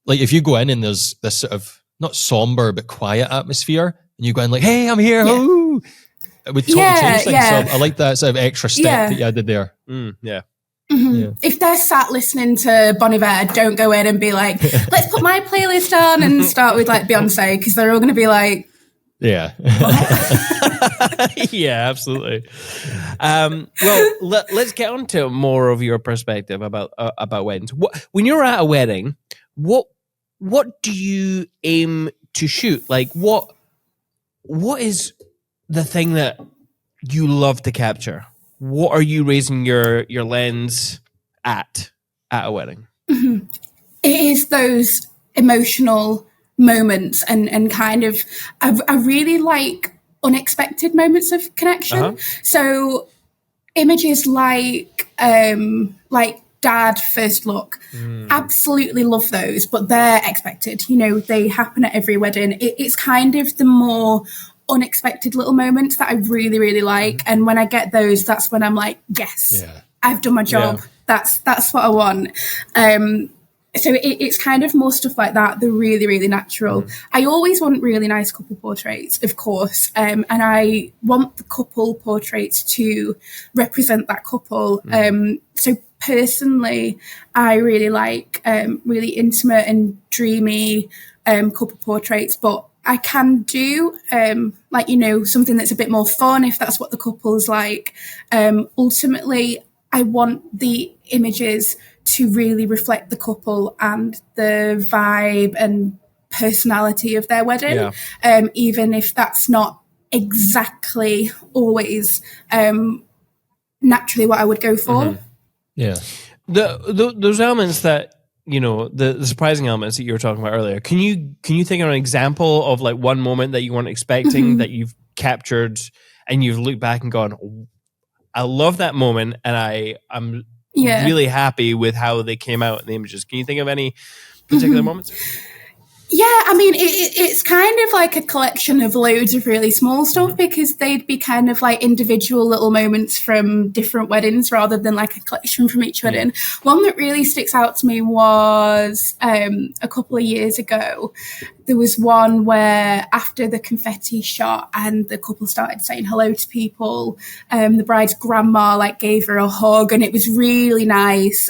like, if you go in and there's this sort of not somber but quiet atmosphere, and you go in like, hey, I'm here, oh, it would totally change things. So I like that sort of extra step that you added there. If they're sat listening to Bon Iver, don't go in and be like, let's put my playlist on and start with like Beyonce, because they're all going to be like, yeah. Yeah, absolutely. Well, let's get on to more of your perspective about weddings. When you're at a wedding, what do you aim to shoot? Like, what is the thing that you love to capture? What are you raising your lens at a wedding? It is those emotional moments and kind of, I really like unexpected moments of connection. So images like dad first look, absolutely love those, but they're expected. They happen at every wedding. It's kind of the more unexpected little moments that I really, really like. And when I get those, that's when I'm like, yes, I've done my job. That's what I want. So it's kind of more stuff like that. They're really, really natural. I always want really nice couple portraits, of course. And I want the couple portraits to represent that couple. So personally, I really like really intimate and dreamy couple portraits, but I can do something that's a bit more fun if that's what the couple's like. Ultimately, I want the images to really reflect the couple and the vibe and personality of their wedding, even if that's not exactly always naturally what I would go for. Yeah. Those elements that, the surprising elements that you were talking about earlier, can you think of an example of like one moment that you weren't expecting that you've captured and you've looked back and gone, I love that moment and I'm really happy with how they came out in the images? Can you think of any particular moments? Yeah, I mean, it's kind of like a collection of loads of really small stuff because they'd be kind of like individual little moments from different weddings rather than like a collection from each wedding. One that really sticks out to me was a couple of years ago. There was one where after the confetti shot and the couple started saying hello to people, the bride's grandma like gave her a hug, and it was really nice.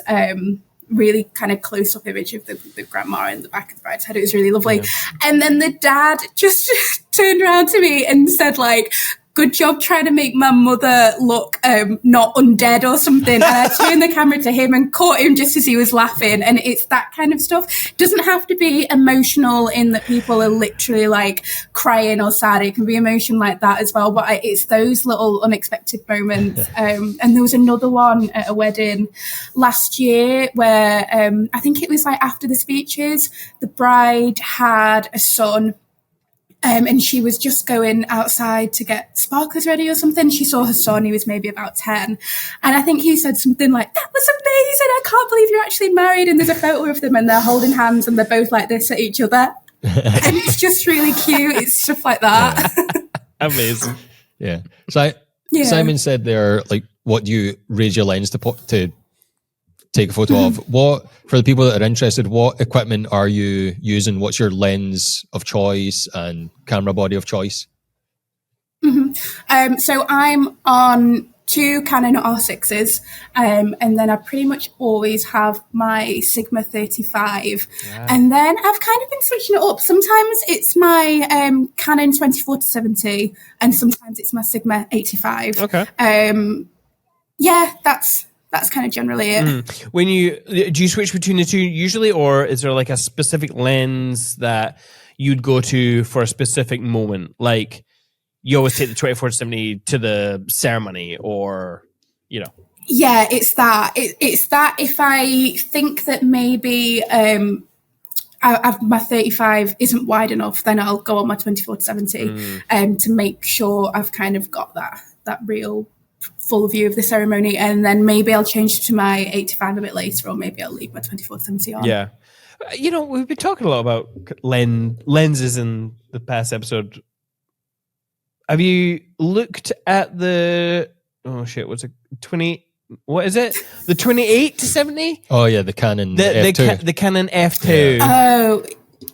Really kind of close-up image of the grandma in the back of the bride's head. It was really lovely. Yeah. And then the dad just turned around to me and said, like, good job trying to make my mother look not undead or something. And I turned the camera to him and caught him just as he was laughing. And it's that kind of stuff. It doesn't have to be emotional in that people are literally like crying or sad. It can be emotion like that as well. But it's those little unexpected moments. And there was another one at a wedding last year where I think it was like after the speeches, the bride had a son. And she was just going outside to get sparklers ready or something. She saw her son, he was maybe about 10. And I think he said something like, that was amazing, I can't believe you're actually married. And there's a photo of them and they're holding hands and they're both like this at each other. And it's just really cute. It's stuff like that. Yeah. Amazing. Yeah. So Simon said there, like, what do you raise your lens to take a photo of? What, for the people that are interested, what equipment are you using? What's your lens of choice and camera body of choice? So I'm on 2 Canon R6s, and then I pretty much always have my Sigma 35. Yeah. And then I've kind of been switching it up. Sometimes it's my Canon 24-70, and sometimes it's my Sigma 85. Okay. Yeah, that's kind of generally it. When do you switch between the two usually, or is there like a specific lens that you'd go to for a specific moment? Like you always take the 24-70 to the ceremony, or Yeah, it's that. It's that if I think that maybe my 35 isn't wide enough, then I'll go on my 24-70 to make sure I've kind of got that real full view of the ceremony, and then maybe I'll change to my 85 a bit later, or maybe I'll leave my 24-70 on. Yeah. We've been talking a lot about lenses in the past episode. Have you looked at the, what's it, 20, what is it? The 28-70? Oh yeah, the Canon F2. The Canon F2.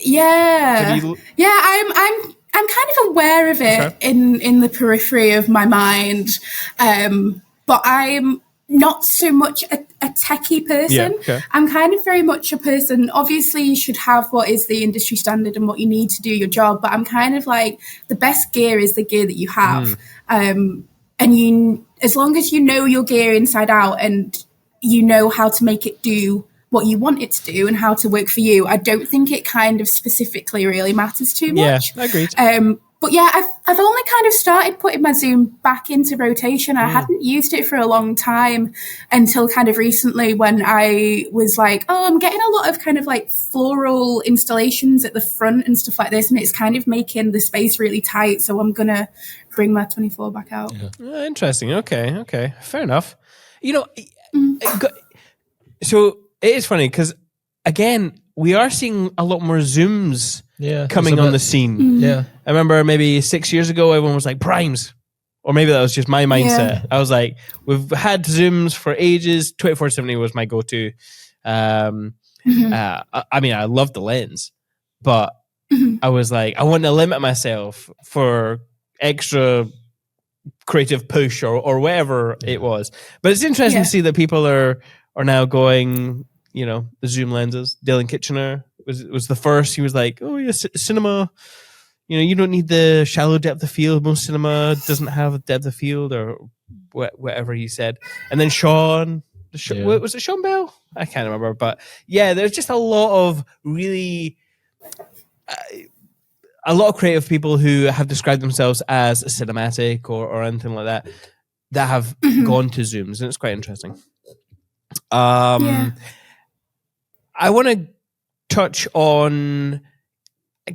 Yeah. Oh, yeah. I'm kind of aware of it in the periphery of my mind, but I'm not so much a techie person. Yeah, okay. I'm kind of very much a person, obviously you should have what is the industry standard and what you need to do your job, but I'm kind of like, the best gear is the gear that you have. And as long as you know your gear inside out and you know how to make it do what you want it to do and how to work for you, I don't think it kind of specifically really matters too much. Yeah, agreed. But yeah, I've only kind of started putting my zoom back into rotation. I hadn't used it for a long time until kind of recently, when I was like, I'm getting a lot of kind of like floral installations at the front and stuff like this, and it's kind of making the space really tight. So I'm going to bring my 24 back out. Yeah. Interesting. Okay. Fair enough. So it is funny because, again, we are seeing a lot more zooms coming on the scene. Yeah. I remember maybe 6 years ago, everyone was like, primes. Or maybe that was just my mindset. I was like, we've had zooms for ages. 24-70 was my go-to. I mean, I love the lens, but I was like, I want to limit myself for extra creative push or whatever it was. But it's interesting to see that people are now going, the zoom lenses. Dylan Kitchener was the first. He was like, cinema, you don't need the shallow depth of field. Most cinema doesn't have a depth of field, or whatever he said. And then Sean, was it Sean Bell? I can't remember. But yeah, there's just a lot of really, a lot of creative people who have described themselves as a cinematic or anything like that have gone to zooms, and it's quite interesting. I want to touch on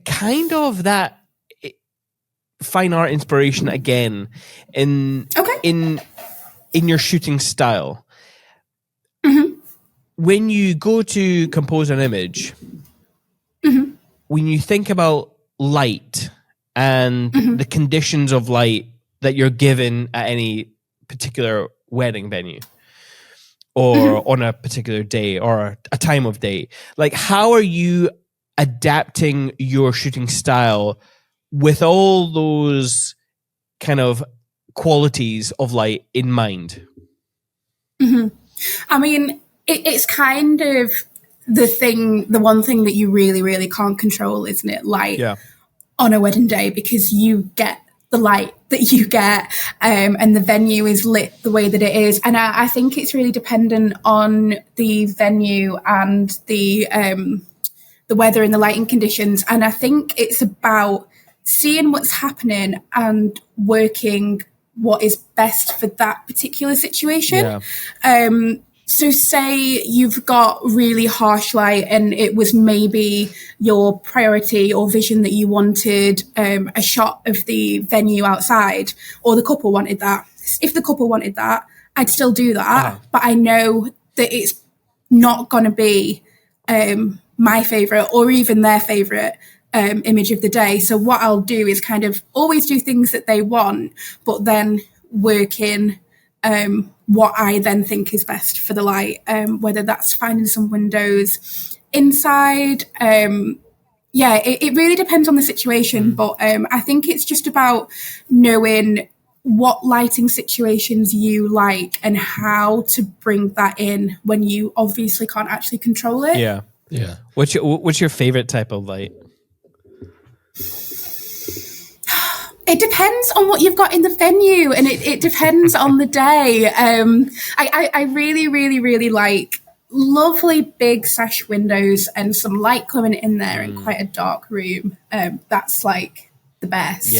kind of that fine art inspiration again in your shooting style. When you go to compose an image, when you think about light and the conditions of light that you're given at any particular wedding venue or on a particular day or a time of day, like how are you adapting your shooting style with all those kind of qualities of light in mind? I mean, it's kind of the one thing that you really, really can't control, isn't it? Light on a wedding day, because you get the light that you get, and the venue is lit the way that it is. And I think it's really dependent on the venue and the weather and the lighting conditions. And I think it's about seeing what's happening and working what is best for that particular situation. So say you've got really harsh light and it was maybe your priority or vision that you wanted a shot of the venue outside, or the couple wanted that. If the couple wanted that, I'd still do that. But I know that it's not going to be my favourite or even their favourite image of the day. So what I'll do is kind of always do things that they want, but then work in what I then think is best for the light, whether that's finding some windows inside. It really depends on the situation, but I think it's just about knowing what lighting situations you like and how to bring that in when you obviously can't actually control it. Yeah. What's your favorite type of light? It depends on what you've got in the venue, and it depends on the day. I really, really, really like lovely big sash windows and some light coming in there in quite a dark room. That's like the best.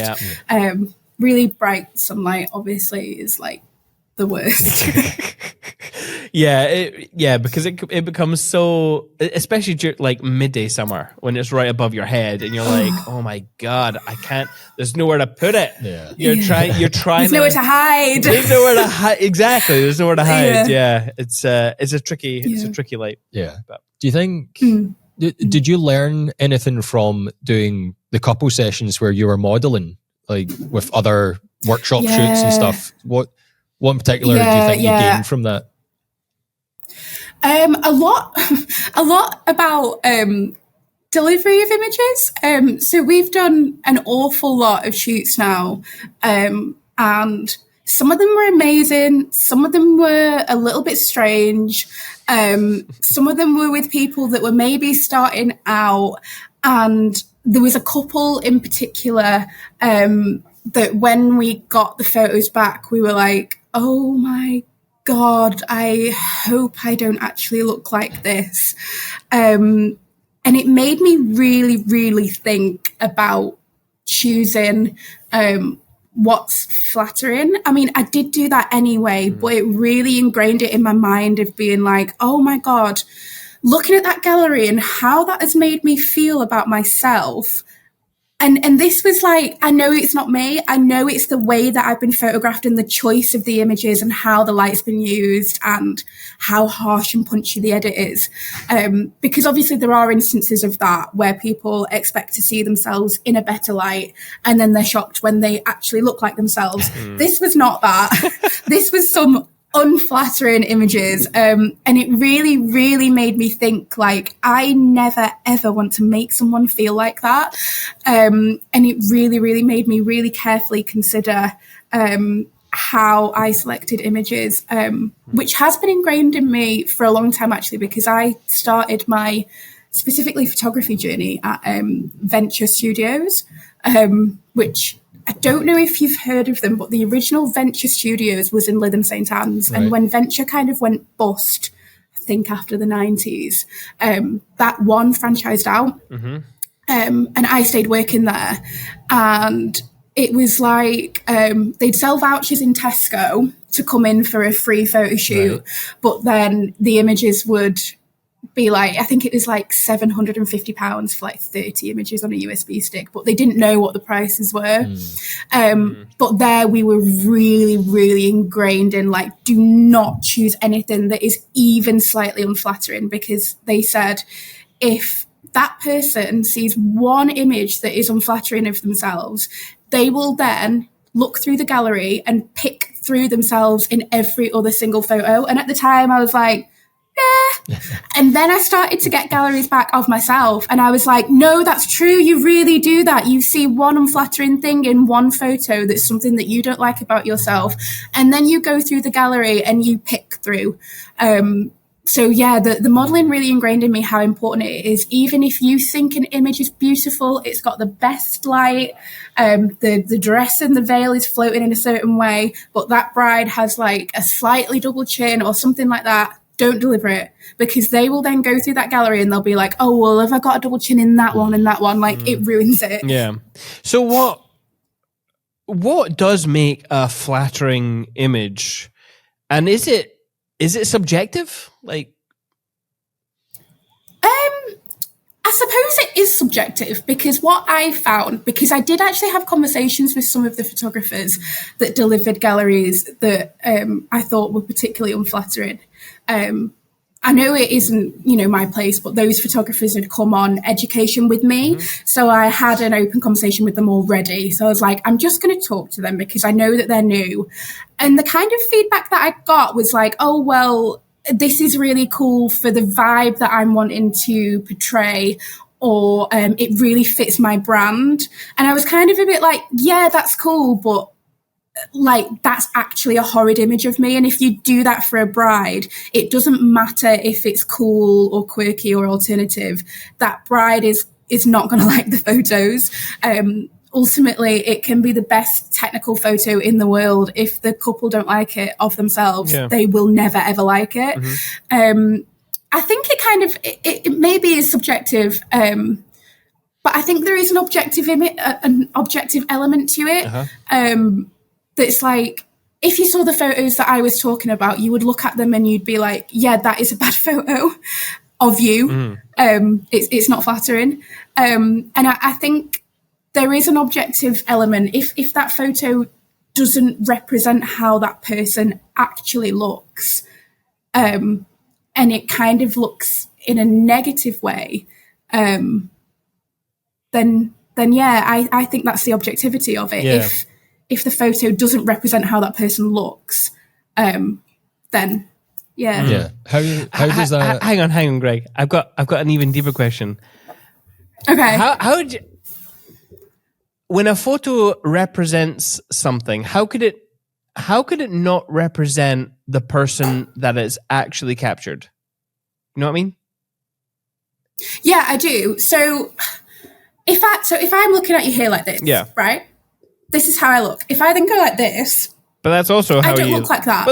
Really bright sunlight obviously is like the worst. Because it becomes so, especially like midday summer when it's right above your head and you're like, oh my god, I can't. There's nowhere to put it. You're trying. There's nowhere to hide. There's nowhere to hide. Exactly. There's nowhere to hide. It's a tricky light. But do you think? Did you learn anything from doing the couple sessions where you were modeling, like with other workshop shoots and stuff? What in particular do you think you gained from that? A lot about delivery of images. So we've done an awful lot of shoots now, and some of them were amazing. Some of them were a little bit strange. Some of them were with people that were maybe starting out, and there was a couple in particular that when we got the photos back, we were like, oh my God, I hope I don't actually look like this. And it made me really, really think about choosing what's flattering. I mean, I did do that anyway, but it really ingrained it in my mind of being like, oh my God, looking at that gallery and how that has made me feel about myself. And this was like, I know it's not me. I know it's the way that I've been photographed and the choice of the images and how the light's been used and how harsh and punchy the edit is. Because obviously there are instances of that where people expect to see themselves in a better light and then they're shocked when they actually look like themselves. This was not that. This was some unflattering images, and it really, really made me think, like, I never ever want to make someone feel like that, and it really, really made me really carefully consider how I selected images, which has been ingrained in me for a long time actually, because I started my specifically photography journey at Venture Studios, which I don't know if you've heard of them, but the original Venture Studios was in Lytham St Anne's. Right. And when Venture kind of went bust, I think after the 90s, that one franchised out. And I stayed working there. And it was like they'd sell vouchers in Tesco to come in for a free photo shoot. Right. But then the images would be like, I think it was like £750 for like 30 images on a USB stick, but they didn't know what the prices were. But there we were really, really ingrained in, like, do not choose anything that is even slightly unflattering, because they said if that person sees one image that is unflattering of themselves, they will then look through the gallery and pick through themselves in every other single photo. And at the time I was like, yeah. And then I started to get galleries back of myself, and I was like, no, that's true. You really do that. You see one unflattering thing in one photo that's something that you don't like about yourself. And then you go through the gallery and you pick through. So yeah, the modeling really ingrained in me how important it is. Even if you think an image is beautiful, it's got the best light, the dress and the veil is floating in a certain way, but that bride has like a slightly double chin or something like that, don't deliver it, because they will then go through that gallery and they'll be like, oh, well, have I got a double chin in that one and that one? Like, it ruins it. Yeah. So what does make a flattering image? And is it subjective? Like, I suppose it is subjective, because what I found, because I did actually have conversations with some of the photographers that delivered galleries that I thought were particularly unflattering. I know it isn't, my place, but those photographers had come on education with me. Mm-hmm. So I had an open conversation with them already. So I was like, I'm just going to talk to them because I know that they're new. And the kind of feedback that I got was like, oh, well, this is really cool for the vibe that I'm wanting to portray, or it really fits my brand. And I was kind of a bit like, yeah, that's cool, but like, that's actually a horrid image of me. And if you do that for a bride, it doesn't matter if it's cool or quirky or alternative. That bride is not going to like the photos. Ultimately, it can be the best technical photo in the world. If the couple don't like it of themselves, they will never, ever like it. Mm-hmm. I think it kind of, it maybe is subjective, but I think there is an objective element to it. Uh-huh. That's like, if you saw the photos that I was talking about, you would look at them and you'd be like, yeah, that is a bad photo of you. It's not flattering. And I think there is an objective element. If that photo doesn't represent how that person actually looks, and it kind of looks in a negative way, then yeah, I think that's the objectivity of it. Yeah. If the photo doesn't represent how that person looks, then yeah. Yeah. How does that? Hang on, Greg. I've got an even deeper question. Okay. How when a photo represents something, how could it not represent the person that is actually captured? You know what I mean? Yeah, I do. So if I'm looking at you here like this, right? This is how I look. If I then go like this, but that's also how I don't look like that.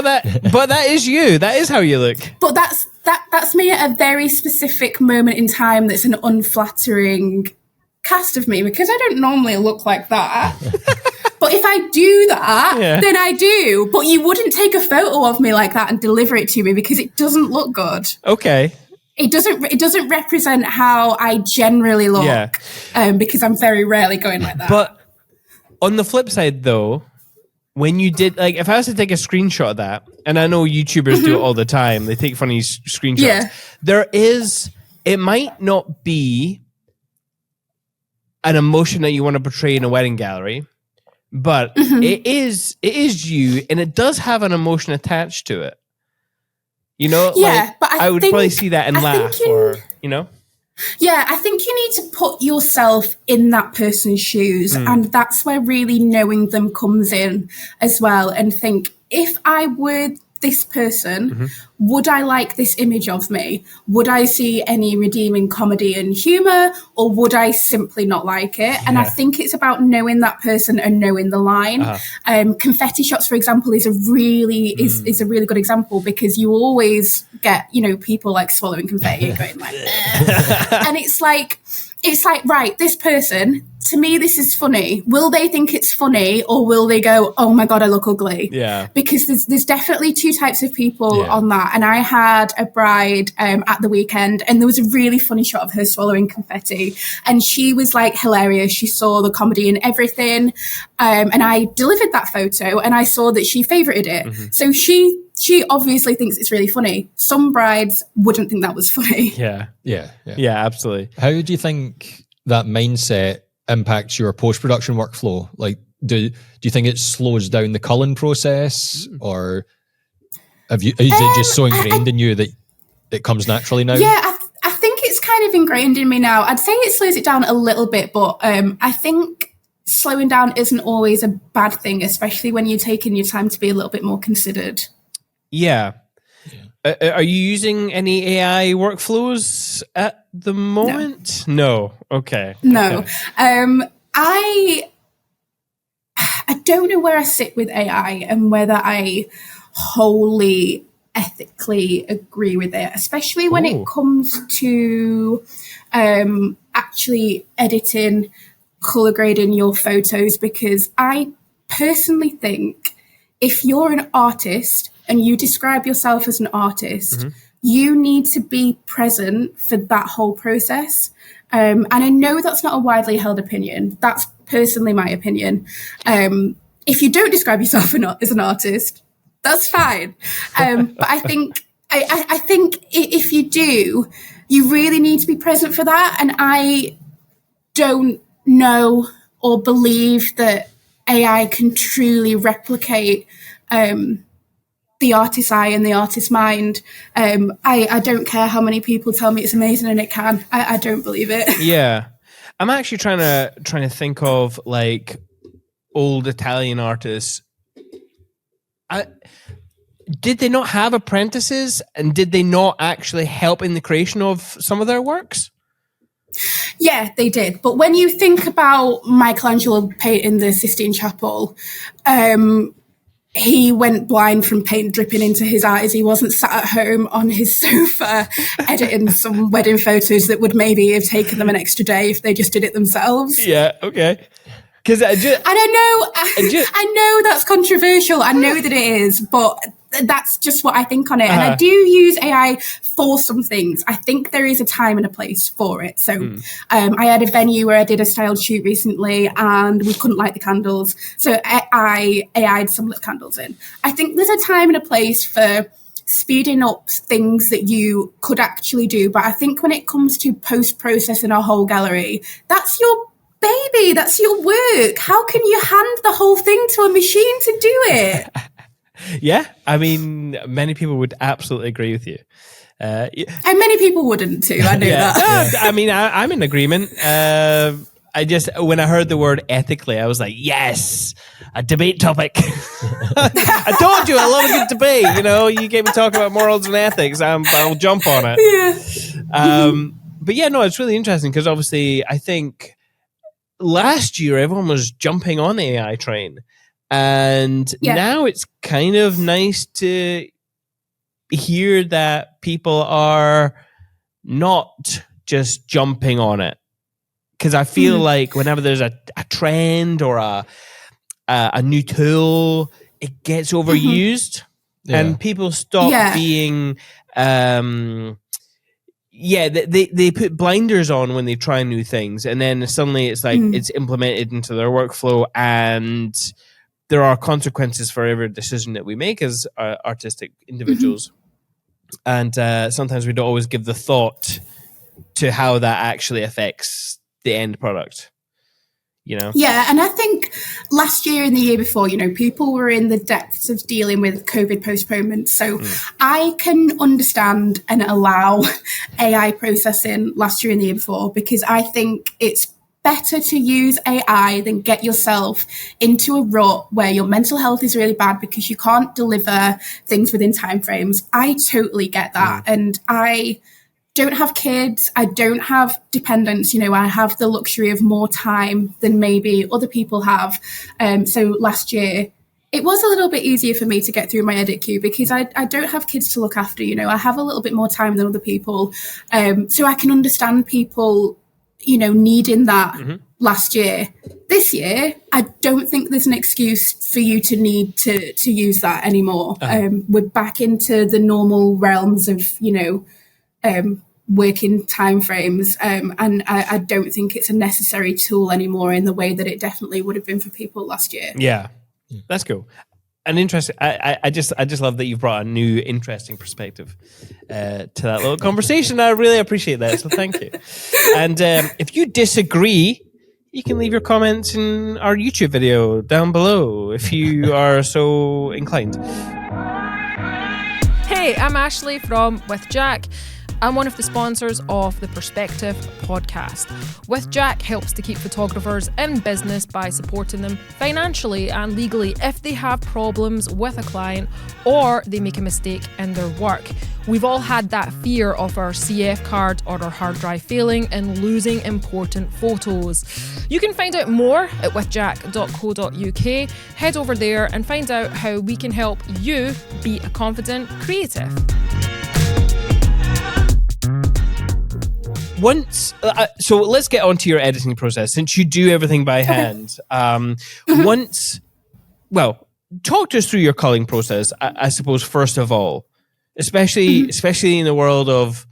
But that is you. That is how you look. But that's me at a very specific moment in time. That's an unflattering cast of me, because I don't normally look like that. But if I do that, then I do. But you wouldn't take a photo of me like that and deliver it to me, because it doesn't look good. Okay. It doesn't represent how I generally look, because I'm very rarely going like that. But on the flip side, though, when you did, like, if I was to take a screenshot of that, and I know YouTubers do it all the time, they take funny screenshots. Yeah. It might not be an emotion that you want to portray in a wedding gallery, but it is you, and it does have an emotion attached to it. You know, but I would probably see that and laugh, Yeah, I think you need to put yourself in that person's shoes, and that's where really knowing them comes in as well, and think, if I were this person, would I like this image of me? Would I see any redeeming comedy and humor, or would I simply not like it? And I think it's about knowing that person and knowing the line. Confetti shots, for example, is a really good example, because you always get, people like swallowing confetti and going like, and it's like, right, this person, to me, this is funny. Will they think it's funny, or will they go, oh my God, I look ugly? Yeah. Because there's definitely two types of people on that. And I had a bride at the weekend, and there was a really funny shot of her swallowing confetti. And she was like hilarious. She saw the comedy and everything. And I delivered that photo, and I saw that she favorited it. So she she obviously thinks it's really funny. Some brides wouldn't think that was funny. Yeah, absolutely. How do you think that mindset impacts your post-production workflow? Like, do you think it slows down the culling process, or is it just so ingrained in you that it comes naturally now? Yeah, I think it's kind of ingrained in me now. I'd say it slows it down a little bit, but I think slowing down isn't always a bad thing, especially when you're taking your time to be a little bit more considered. Yeah. Are you using any AI workflows at the moment? No. Okay. No. Okay. I don't know where I sit with AI and whether I wholly ethically agree with it, especially when it comes to actually editing, color grading your photos, because I personally think if you're an artist and you describe yourself as an artist, you need to be present for that whole process. And I know that's not a widely held opinion. That's personally my opinion. If you don't describe yourself as an artist, that's fine. But I think if you do, you really need to be present for that. And I don't know or believe that AI can truly replicate the artist's eye and the artist's mind. I don't care how many people tell me it's amazing and it can. I don't believe it. Yeah. I'm actually trying to think of like old Italian artists. Did they not have apprentices, and did they not actually help in the creation of some of their works? Yeah, they did. But when you think about Michelangelo painting the Sistine Chapel, he went blind from paint dripping into his eyes. He wasn't sat at home on his sofa editing some wedding photos that would maybe have taken them an extra day if they just did it themselves. Yeah, okay. Because I know that's controversial. I know that it is, but that's just what I think on it. And I do use AI for some things. I think there is a time and a place for it. So I had a venue where I did a styled shoot recently and we couldn't light the candles. So I AI'd some lit candles in. I think there's a time and a place for speeding up things that you could actually do. But I think when it comes to post-processing a whole gallery, that's your baby, that's your work. How can you hand the whole thing to a machine to do it? Yeah, I mean, many people would absolutely agree with you. And many people wouldn't too, I know that. No, I mean, I'm in agreement. When I heard the word ethically, I was like, yes, a debate topic. I told you I love a good debate. You know, you get me talking about morals and ethics, I'll jump on it. Yeah. But yeah, no, it's really interesting because obviously I think last year everyone was jumping on the AI train. And now it's kind of nice to hear that people are not just jumping on it. Because I feel like whenever there's a trend or a new tool, it gets overused and people stop being... they put blinders on when they try new things. And then suddenly it's like it's implemented into their workflow and... there are consequences for every decision that we make as artistic individuals. And sometimes we don't always give the thought to how that actually affects the end product, you know? Yeah, and I think last year and the year before, you know, people were in the depths of dealing with COVID postponement. So I can understand and allow AI processing last year and the year before, because I think it's better to use AI than get yourself into a rut where your mental health is really bad because you can't deliver things within timeframes. I totally get that. And I don't have kids. I don't have dependents. You know, I have the luxury of more time than maybe other people have. So last year, it was a little bit easier for me to get through my edit queue because I don't have kids to look after. You know, I have a little bit more time than other people. So I can understand people, you know, needing that last year. This year, I don't think there's an excuse for you to need to use that anymore. We're back into the normal realms of, you know, working timeframes. And I don't think it's a necessary tool anymore in the way that it definitely would have been for people last year. Yeah, that's cool. an interesting. I just love that you've brought a new, interesting perspective to that little conversation. I really appreciate that. So thank you. And if you disagree, you can leave your comments in our YouTube video down below if you are so inclined. Hey, I'm Ashley from With Jack. I'm one of the sponsors of the Perspective podcast. With Jack helps to keep photographers in business by supporting them financially and legally if they have problems with a client or they make a mistake in their work. We've all had that fear of our CF card or our hard drive failing and losing important photos. You can find out more at withjack.co.uk. Head over there and find out how we can help you be a confident creative. So let's get on to your editing process. Since you do everything by hand, talk to us through your culling process. I suppose first of all, especially in the world of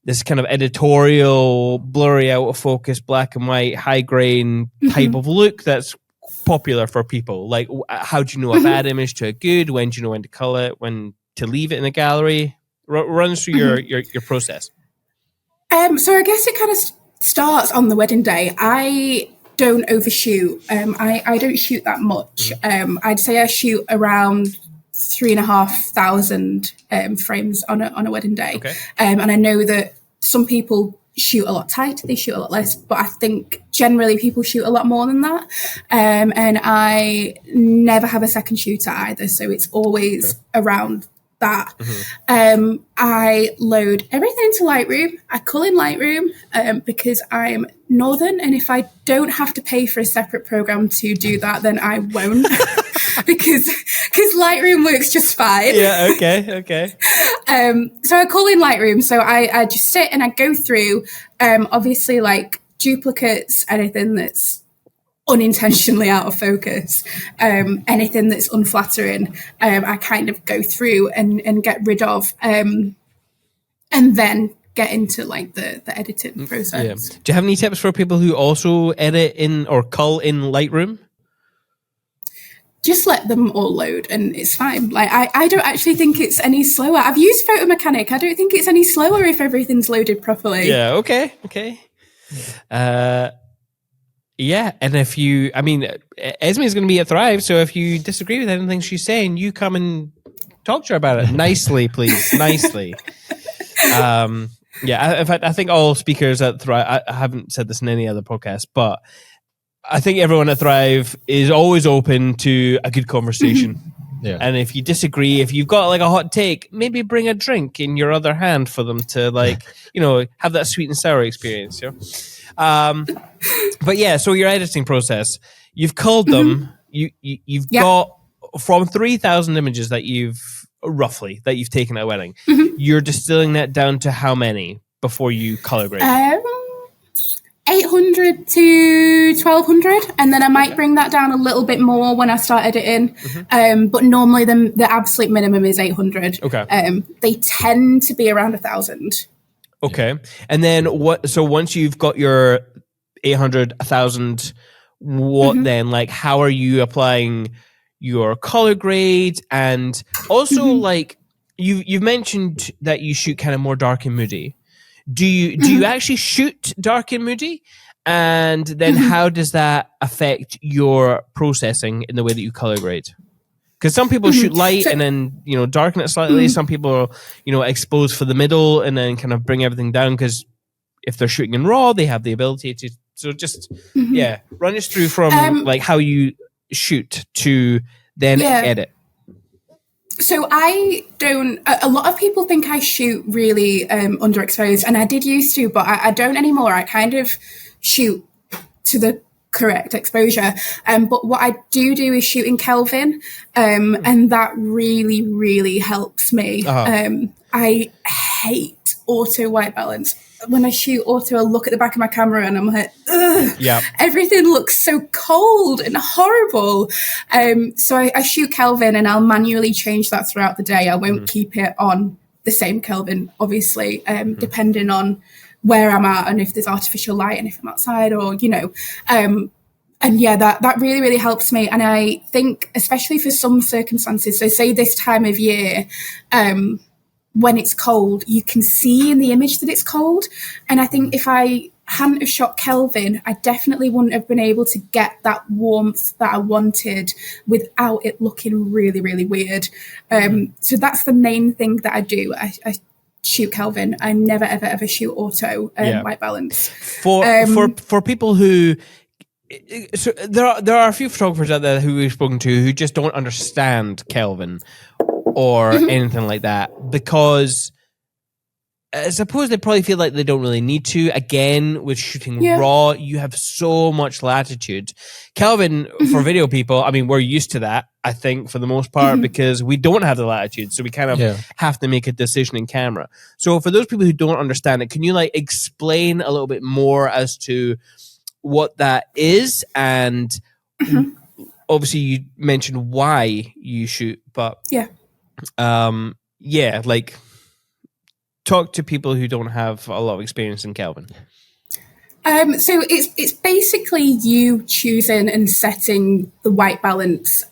this kind of editorial, blurry, out of focus, black and white, high grain type of look that's popular for people. Like, how do you know a bad image to a good? When do you know when to cull it? When to leave it in the gallery? Run us through your process. So I guess it kind of starts on the wedding day. I don't overshoot. I don't shoot that much. I'd say I shoot around 3,500 frames on a wedding day. Okay. And I know that some people shoot a lot tighter, they shoot a lot less, but I think generally people shoot a lot more than that. And I never have a second shooter either, so it's always around that. I load everything into Lightroom. I cull in Lightroom because I'm northern, and if I don't have to pay for a separate program to do that, then I won't. because Lightroom works just fine. Yeah, okay. So I cull in Lightroom. So I just sit and I go through, obviously, like duplicates, anything that's unintentionally out of focus, anything that's unflattering, I kind of go through and get rid of, and then get into like the editing process. Yeah. Do you have any tips for people who also edit in or cull in Lightroom? Just let them all load and it's fine. Like I don't actually think it's any slower. I've used Photo Mechanic. I don't think it's any slower if everything's loaded properly. Yeah, okay. Yeah, and if you, Esme is going to be at Thrive, so if you disagree with anything she's saying, you come and talk to her about it nicely, please, nicely. In fact, I think all speakers at Thrive, I haven't said this in any other podcast, but I think everyone at Thrive is always open to a good conversation. Yeah. And if you disagree, if you've got like a hot take, maybe bring a drink in your other hand for them to have that sweet and sour experience. But yeah, so your editing process, you've culled them. You've got from 3,000 images that you've taken at a wedding. You're distilling that down to how many before you color grade? 800 to 1,200, and then I might bring that down a little bit more when I start editing. But normally the absolute minimum is 800. Okay. They tend to be around 1,000. Okay. And then so once you've got your 800, 1,000, what then? Like, how are you applying your color grade? And also, like, you've mentioned that you shoot kind of more dark and moody. Do you actually shoot dark and moody? And then how does that affect your processing in the way that you color grade? Because some people shoot light and then, darken it slightly. Some people, expose for the middle and then kind of bring everything down, because if they're shooting in RAW, they have the ability to. So just, run us through from like how you shoot to then edit. So I don't, a lot of people think I shoot really underexposed, and I did used to, but I don't anymore. I kind of shoot to the correct exposure. But what I do is shoot in Kelvin, and that really, really helps me. I hate auto white balance. When I shoot auto, I look at the back of my camera and I'm like, ugh, everything looks so cold and horrible. So I shoot Kelvin and I'll manually change that throughout the day. I won't keep it on the same Kelvin, obviously, depending on where I'm at and if there's artificial light and if I'm outside or, And yeah, that really, really helps me. And I think, especially for some circumstances, so say this time of year, when it's cold, you can see in the image that it's cold. And I think if I hadn't have shot Kelvin, I definitely wouldn't have been able to get that warmth that I wanted without it looking really, really weird. So that's the main thing that I do. I shoot Kelvin. I never, ever, ever shoot auto white balance. For people who... So there are a few photographers out there who we've spoken to who just don't understand Kelvin or anything like that, because I suppose they probably feel like they don't really need to. Again, with shooting raw, you have so much latitude. Kelvin, for video people, I mean, we're used to that, I think, for the most part, because we don't have the latitude, so we kind of have to make a decision in camera. So for those people who don't understand it, can you like explain a little bit more as to what that is? And obviously you mentioned why you shoot, but like talk to people who don't have a lot of experience in Kelvin. So it's basically you choosing and setting the white balance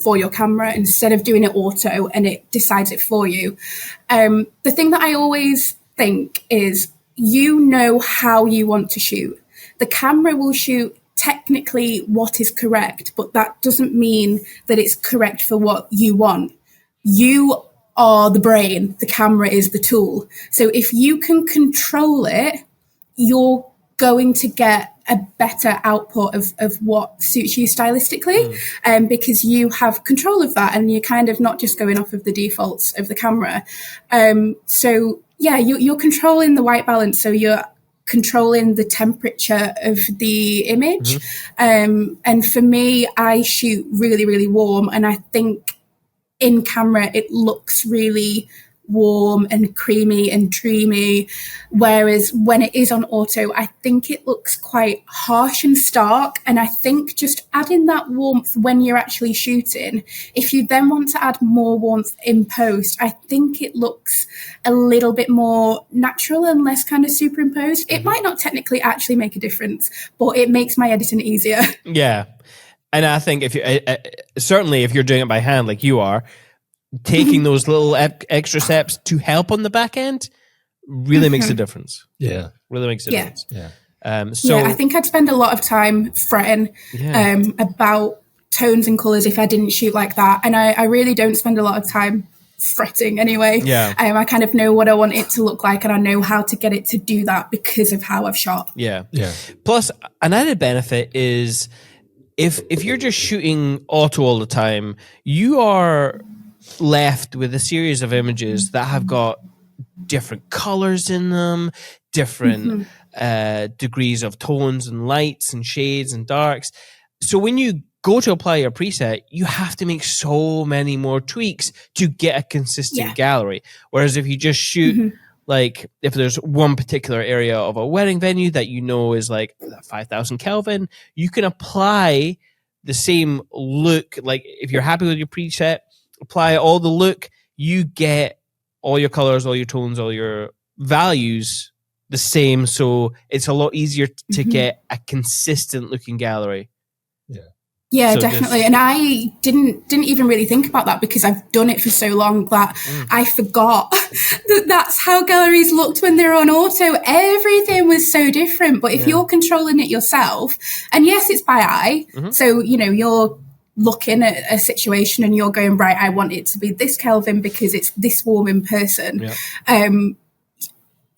for your camera instead of doing it auto and it decides it for you. The thing that I always think is, you know how you want to shoot. The camera will shoot technically what is correct, but that doesn't mean that it's correct for what you want. You are the brain, the camera is the tool. So if you can control it, you're going to get a better output of what suits you stylistically, because you have control of that and you're kind of not just going off of the defaults of the camera. So yeah, you're controlling the white balance, so you're controlling the temperature of the image. And for me, I shoot really, really warm, and I think in camera it looks really warm and creamy and dreamy, whereas when it is on auto, I think it looks quite harsh and stark. And I think just adding that warmth when you're actually shooting, if you then want to add more warmth in post, I think it looks a little bit more natural and less kind of superimposed. It might not technically actually make a difference, but it makes my editing easier. Yeah. And I think if you certainly if you're doing it by hand like you are, taking those little extra steps to help on the back end really makes a difference. Yeah, really makes a difference. Yeah. So I think I'd spend a lot of time fretting about tones and colors if I didn't shoot like that, and I really don't spend a lot of time fretting anyway. I kind of know what I want it to look like, and I know how to get it to do that because of how I've shot. Plus, an added benefit is if you're just shooting auto all the time, you are left with a series of images that have got different colors in them, different degrees of tones and lights and shades and darks. So when you go to apply your preset, you have to make so many more tweaks to get a consistent gallery. Whereas if you just shoot, like if there's one particular area of a wedding venue that you know is like 5,000 Kelvin, you can apply the same look. Like if you're happy with your preset, apply all the look, you get all your colors, all your tones, all your values the same. So it's a lot easier to get a consistent looking gallery. Yeah, so definitely. And I didn't even really think about that because I've done it for so long that I forgot that that's how galleries looked when they were on auto. Everything was so different. But if you're controlling it yourself, and yes, it's by eye. So, you know, you're looking at a situation and you're going, right, I want it to be this Kelvin because it's this warm in person.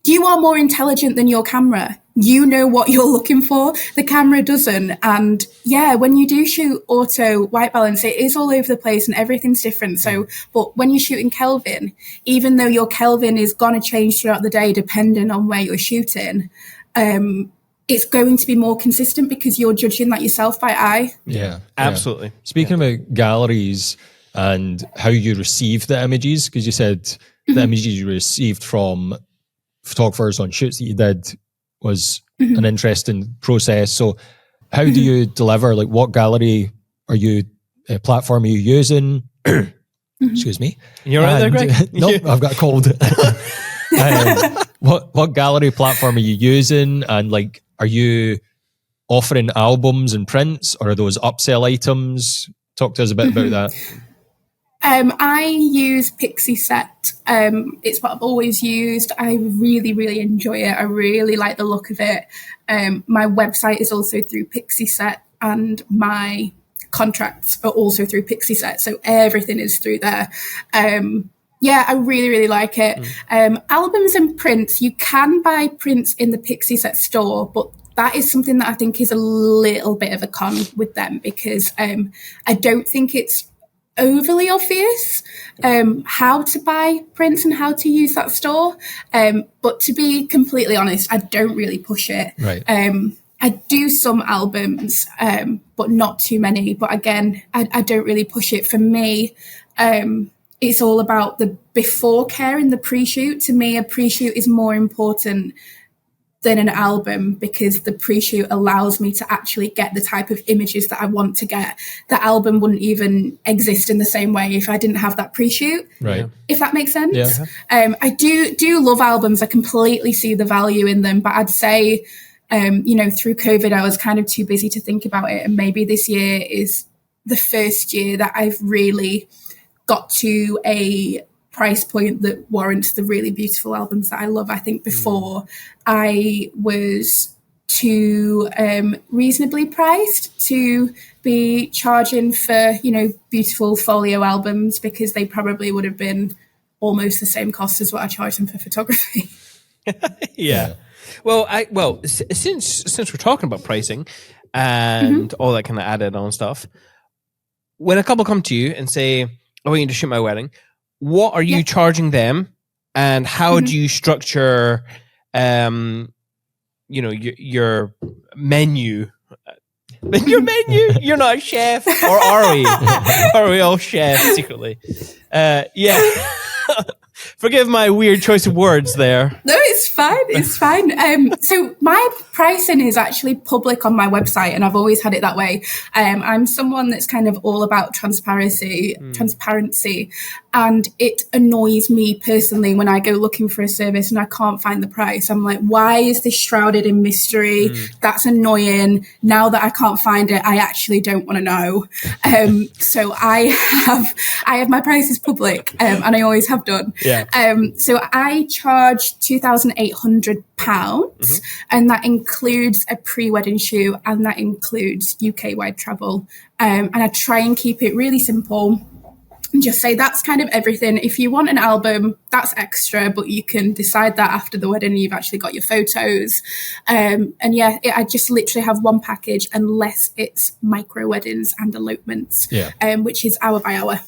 You are more intelligent than your camera. You know what you're looking for. The camera doesn't. And yeah, when you do shoot auto white balance, it is all over the place and everything's different. So, but when you're shooting Kelvin, even though your Kelvin is going to change throughout the day, depending on where you're shooting, it's going to be more consistent because you're judging that yourself by eye. Yeah, absolutely. Speaking about galleries and how you receive the images, because you said the images you received from photographers on shoots that you did was an interesting process. So how do you deliver? Like what gallery are you, platform are you using? Excuse me. You're right there, Greg? No, I've got a cold. What gallery platform are you using? And like, are you offering albums and prints, or are those upsell items? Talk to us a bit about that. I use Pixieset. It's what I've always used. I really, really enjoy it. I really like the look of it. My website is also through Pixieset, and my contracts are also through Pixieset. So everything is through there. Yeah, I really, really like it. Albums and prints, you can buy prints in the Pixieset store, but that is something that I think is a little bit of a con with them, because I don't think it's overly obvious how to buy prints and how to use that store. But to be completely honest, I don't really push it. Right. I do some albums, but not too many. But again, I don't really push it. For me, it's all about the before care and the pre-shoot. To me, a pre-shoot is more important than an album, because the pre-shoot allows me to actually get the type of images that I want to get. The album wouldn't even exist in the same way if I didn't have that pre-shoot. Right. If that makes sense. Yeah. I do love albums. I completely see the value in them, but I'd say, through COVID, I was kind of too busy to think about it. And maybe this year is the first year that I've really got to a price point that warrants the really beautiful albums that I love. I think before I was too reasonably priced to be charging for, beautiful folio albums, because they probably would have been almost the same cost as what I charge them for photography. Yeah. Well, since we're talking about pricing and all that kind of added on stuff, when a couple come to you and say, "I want you to shoot my wedding," what are you charging them, and how do you structure, your menu? Your menu? You're not a chef, or are we? Are we all chefs secretly? Yeah. Forgive my weird choice of words there. No, it's fine. It's fine. So my pricing is actually public on my website, and I've always had it that way. I'm someone that's kind of all about transparency, and it annoys me personally when I go looking for a service and I can't find the price. I'm like, why is this shrouded in mystery? That's annoying. Now that I can't find it, I actually don't want to know. So I have my prices public, and I always have done. Yeah. So I charge £2,800, and that includes a pre-wedding shoot, and that includes UK-wide travel. And I try and keep it really simple and just say that's kind of everything. If you want an album, that's extra, but you can decide that after the wedding you've actually got your photos. I just literally have one package, unless it's micro weddings and elopements, which is hour by hour.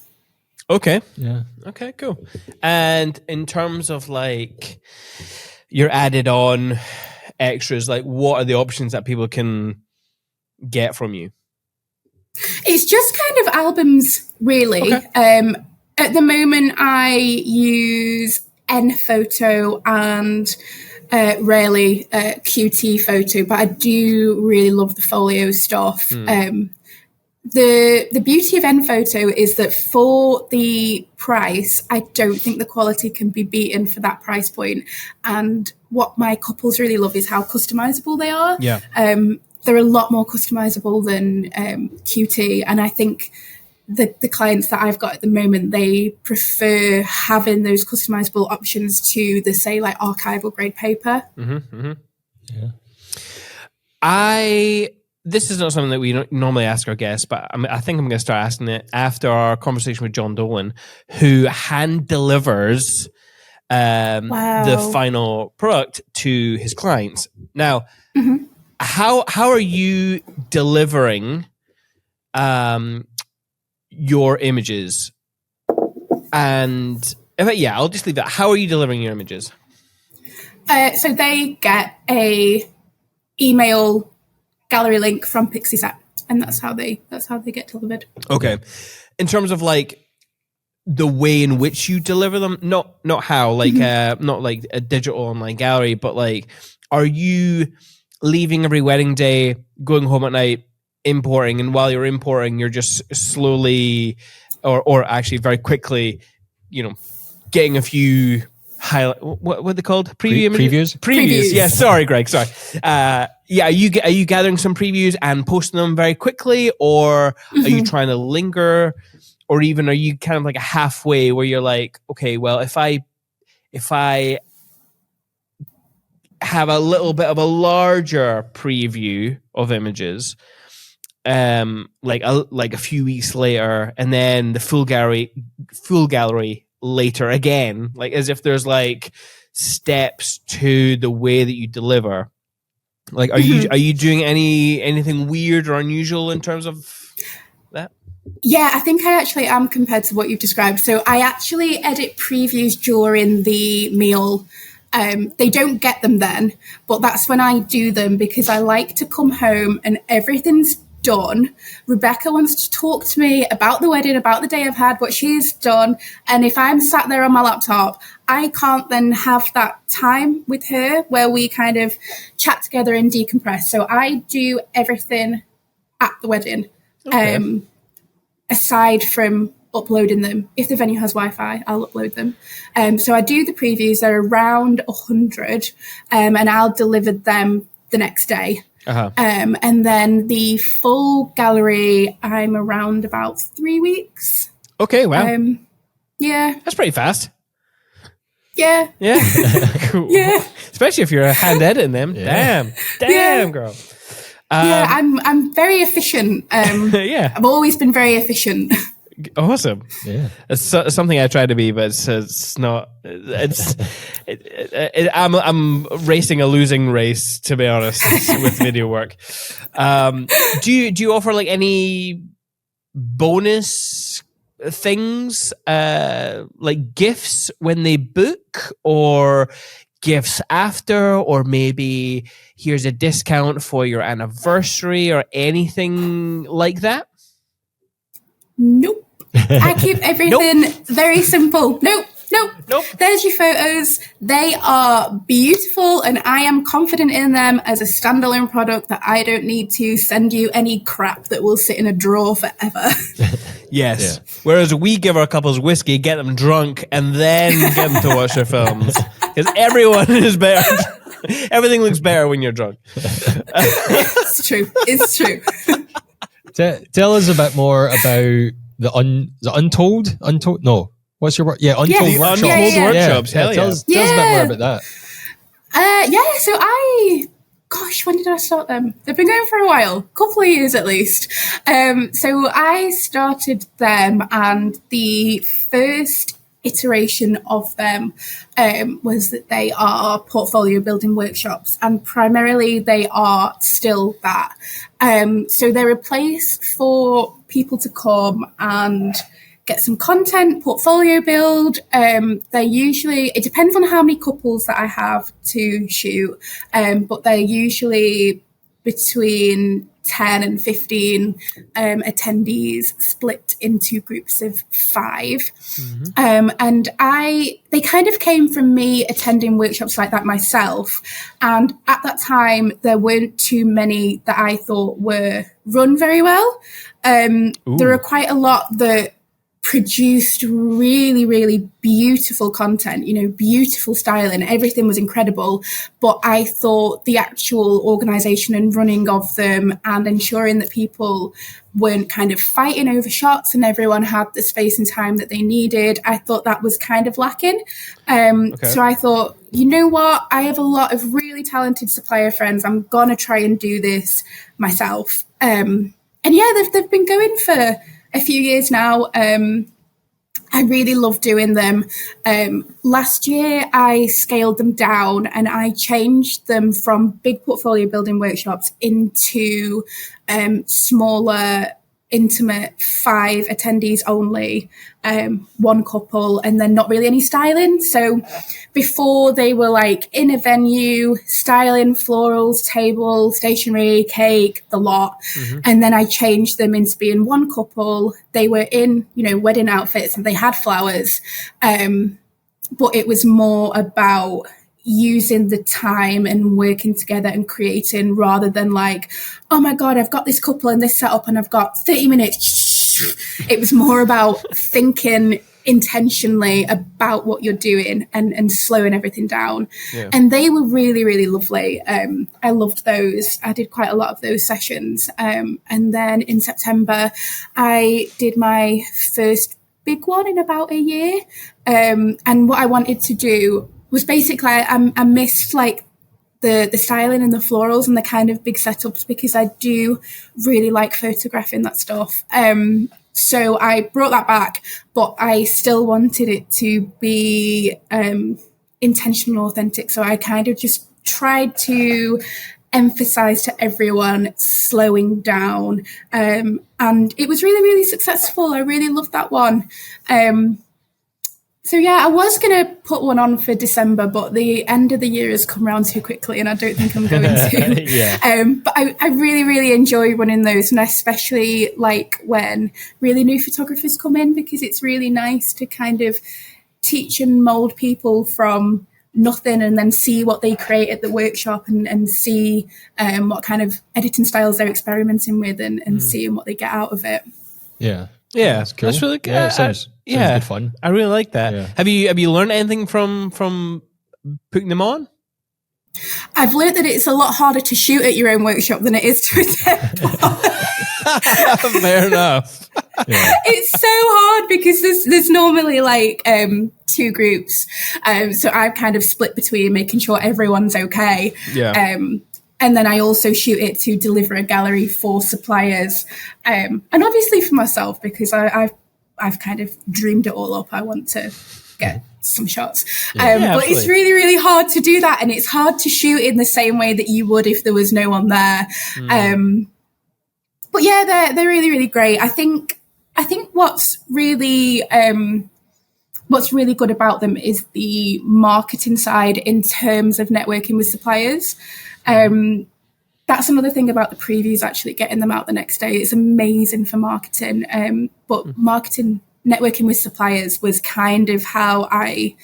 Okay. Yeah. Okay, cool. And in terms of like your added on extras, like what are the options that people can get from you? It's just kind of albums, really. Okay. At the moment, I use N-Photo and rarely QT Photo, but I do really love the folio stuff. The beauty of N-Photo is that for the price, I don't think the quality can be beaten for that price point. And what my couples really love is how customizable they are. Yeah. They're a lot more customizable than QT. And I think the clients that I've got at the moment, they prefer having those customizable options to the, say, like archival grade paper. Yeah. This is not something that we normally ask our guests, but I think I'm going to start asking it after our conversation with John Dolan, who hand delivers the final product to his clients. Now, how are you delivering your images? And I'll just leave that. How are you delivering your images? So they get a email gallery link from Pixieset, and that's how they get delivered. Okay. In terms of like the way in which you deliver them, not how, like not like a digital online gallery, but like, are you leaving every wedding day, going home at night, importing, and while you're importing, you're just slowly or actually very quickly, getting a few what are they called? Previews. Previews. Yeah. Sorry, Greg. Sorry. Yeah. Are you gathering some previews and posting them very quickly, or are you trying to linger, or even are you kind of like a halfway where you're like, okay, well, if I have a little bit of a larger preview of images, like a few weeks later, and then the full gallery later again, like as if there's like steps to the way that you deliver. Like, are you doing anything weird or unusual in terms of that? Yeah, I think I actually am compared to what you've described. So I actually edit previews during the meal. They don't get them then, but that's when I do them because I like to come home and everything's done. Rebecca wants to talk to me about the wedding, about the day I've had, what she's done. And if I'm sat there on my laptop, I can't then have that time with her where we kind of chat together and decompress. So I do everything at the wedding, aside from uploading them. If the venue has Wi-Fi, I'll upload them. So I do the previews. They're around 100, and I'll deliver them the next day. And then the full gallery, I'm around about 3 weeks. Okay, wow. Yeah. That's pretty fast. Yeah. Yeah. Cool. Yeah. Especially if you're hand editing them. Yeah. Damn, girl. Yeah, I'm very efficient. Yeah. I've always been very efficient. Awesome. Yeah. It's something I try to be, but it's not. I'm racing a losing race, to be honest, with video work. Do you offer like any bonus things, like gifts when they book, or gifts after, or maybe here's a discount for your anniversary, or anything like that? Nope. I keep everything very simple. Nope. There's your photos. They are beautiful, and I am confident in them as a standalone product that I don't need to send you any crap that will sit in a drawer forever. Yes. Yeah. Whereas we give our couples whiskey, get them drunk, and then get them to watch their films. Because everyone is better. Everything looks better when you're drunk. It's true. Tell us a bit more about the Untold? No. What's your word? Yeah, Untold Workshops. Untold Workshops. Hell yeah. Tell us a bit more about that. So when did I start them? They've been going for a while, a couple of years at least. So I started them, and the first iteration of them was that they are portfolio building workshops, and primarily they are still that. So they're a place for people to come and get some content, portfolio build. They're usually, it depends on how many couples that I have to shoot, but they're usually between 10 and 15 attendees, split into groups of 5. And they kind of came from me attending workshops like that myself. And at that time, there weren't too many that I thought were run very well. There are quite a lot that produced really, really beautiful content, beautiful styling. Everything was incredible. But I thought the actual organisation and running of them and ensuring that people weren't kind of fighting over shots and everyone had the space and time that they needed, I thought that was kind of lacking. So I thought, you know what? I have a lot of really talented supplier friends. I'm going to try and do this myself. And yeah, they've been going for a few years now. I really love doing them. Last year, I scaled them down and I changed them from big portfolio building workshops into smaller, intimate 5 attendees only, 1 couple, and then not really any styling. So before they were like in a venue, styling, florals, table, stationery, cake, the lot. And then I changed them into being 1 couple. They were in, wedding outfits and they had flowers. But it was more about using the time and working together and creating, rather than like, oh my God, I've got this couple and this setup and I've got 30 minutes. It was more about thinking intentionally about what you're doing and slowing everything down. And they were really, really lovely. I loved those. I did quite a lot of those sessions. And then in September, I did my first big one in about a year. And what I wanted to do was basically, I missed like the styling and the florals and the kind of big setups, because I do really like photographing that stuff. So I brought that back, but I still wanted it to be intentional, authentic. So I kind of just tried to emphasize to everyone slowing down. And it was really, really successful. I really loved that one. So yeah, I was going to put one on for December, but the end of the year has come around too quickly and I don't think I'm going to. But I really, really enjoy running those, and I especially like when really new photographers come in, because it's really nice to kind of teach and mold people from nothing and then see what they create at the workshop and see what kind of editing styles they're experimenting with and seeing what they get out of it. Yeah. Yeah, that's cool. That's really good. Yeah, sounds good fun. I really like that. Yeah. Have you learned anything from putting them on? I've learned that it's a lot harder to shoot at your own workshop than it is to attend. Fair enough. Yeah. It's so hard because there's normally like two groups. So I've kind of split between making sure everyone's okay. Yeah. And then I also shoot it to deliver a gallery for suppliers. And obviously for myself, because I've kind of dreamed it all up. I want to get some shots. But it's really, really hard to do that. And it's hard to shoot in the same way that you would if there was no one there. But yeah, they're really, really great. I think what's really good about them is the marketing side in terms of networking with suppliers. That's another thing about the previews, actually getting them out the next day. It's amazing for marketing. But networking with suppliers was kind of how I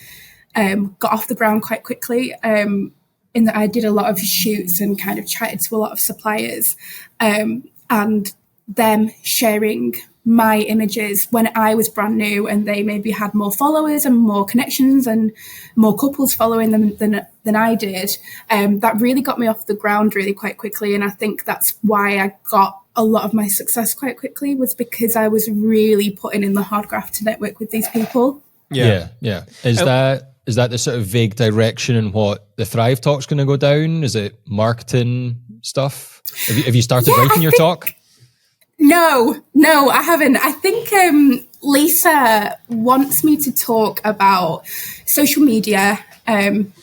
got off the ground quite quickly, in that I did a lot of shoots and kind of chatted to a lot of suppliers, and them sharing my images when I was brand new and they maybe had more followers and more connections and more couples following them than I did. That really got me off the ground really quite quickly. And I think that's why I got a lot of my success quite quickly, was because I was really putting in the hard graft to network with these people. Yeah. Is that the sort of vague direction in what the Thrive Talk's going to go down? Is it marketing stuff? Have you started writing your talk? No, I haven't. I think Lisa wants me to talk about social media,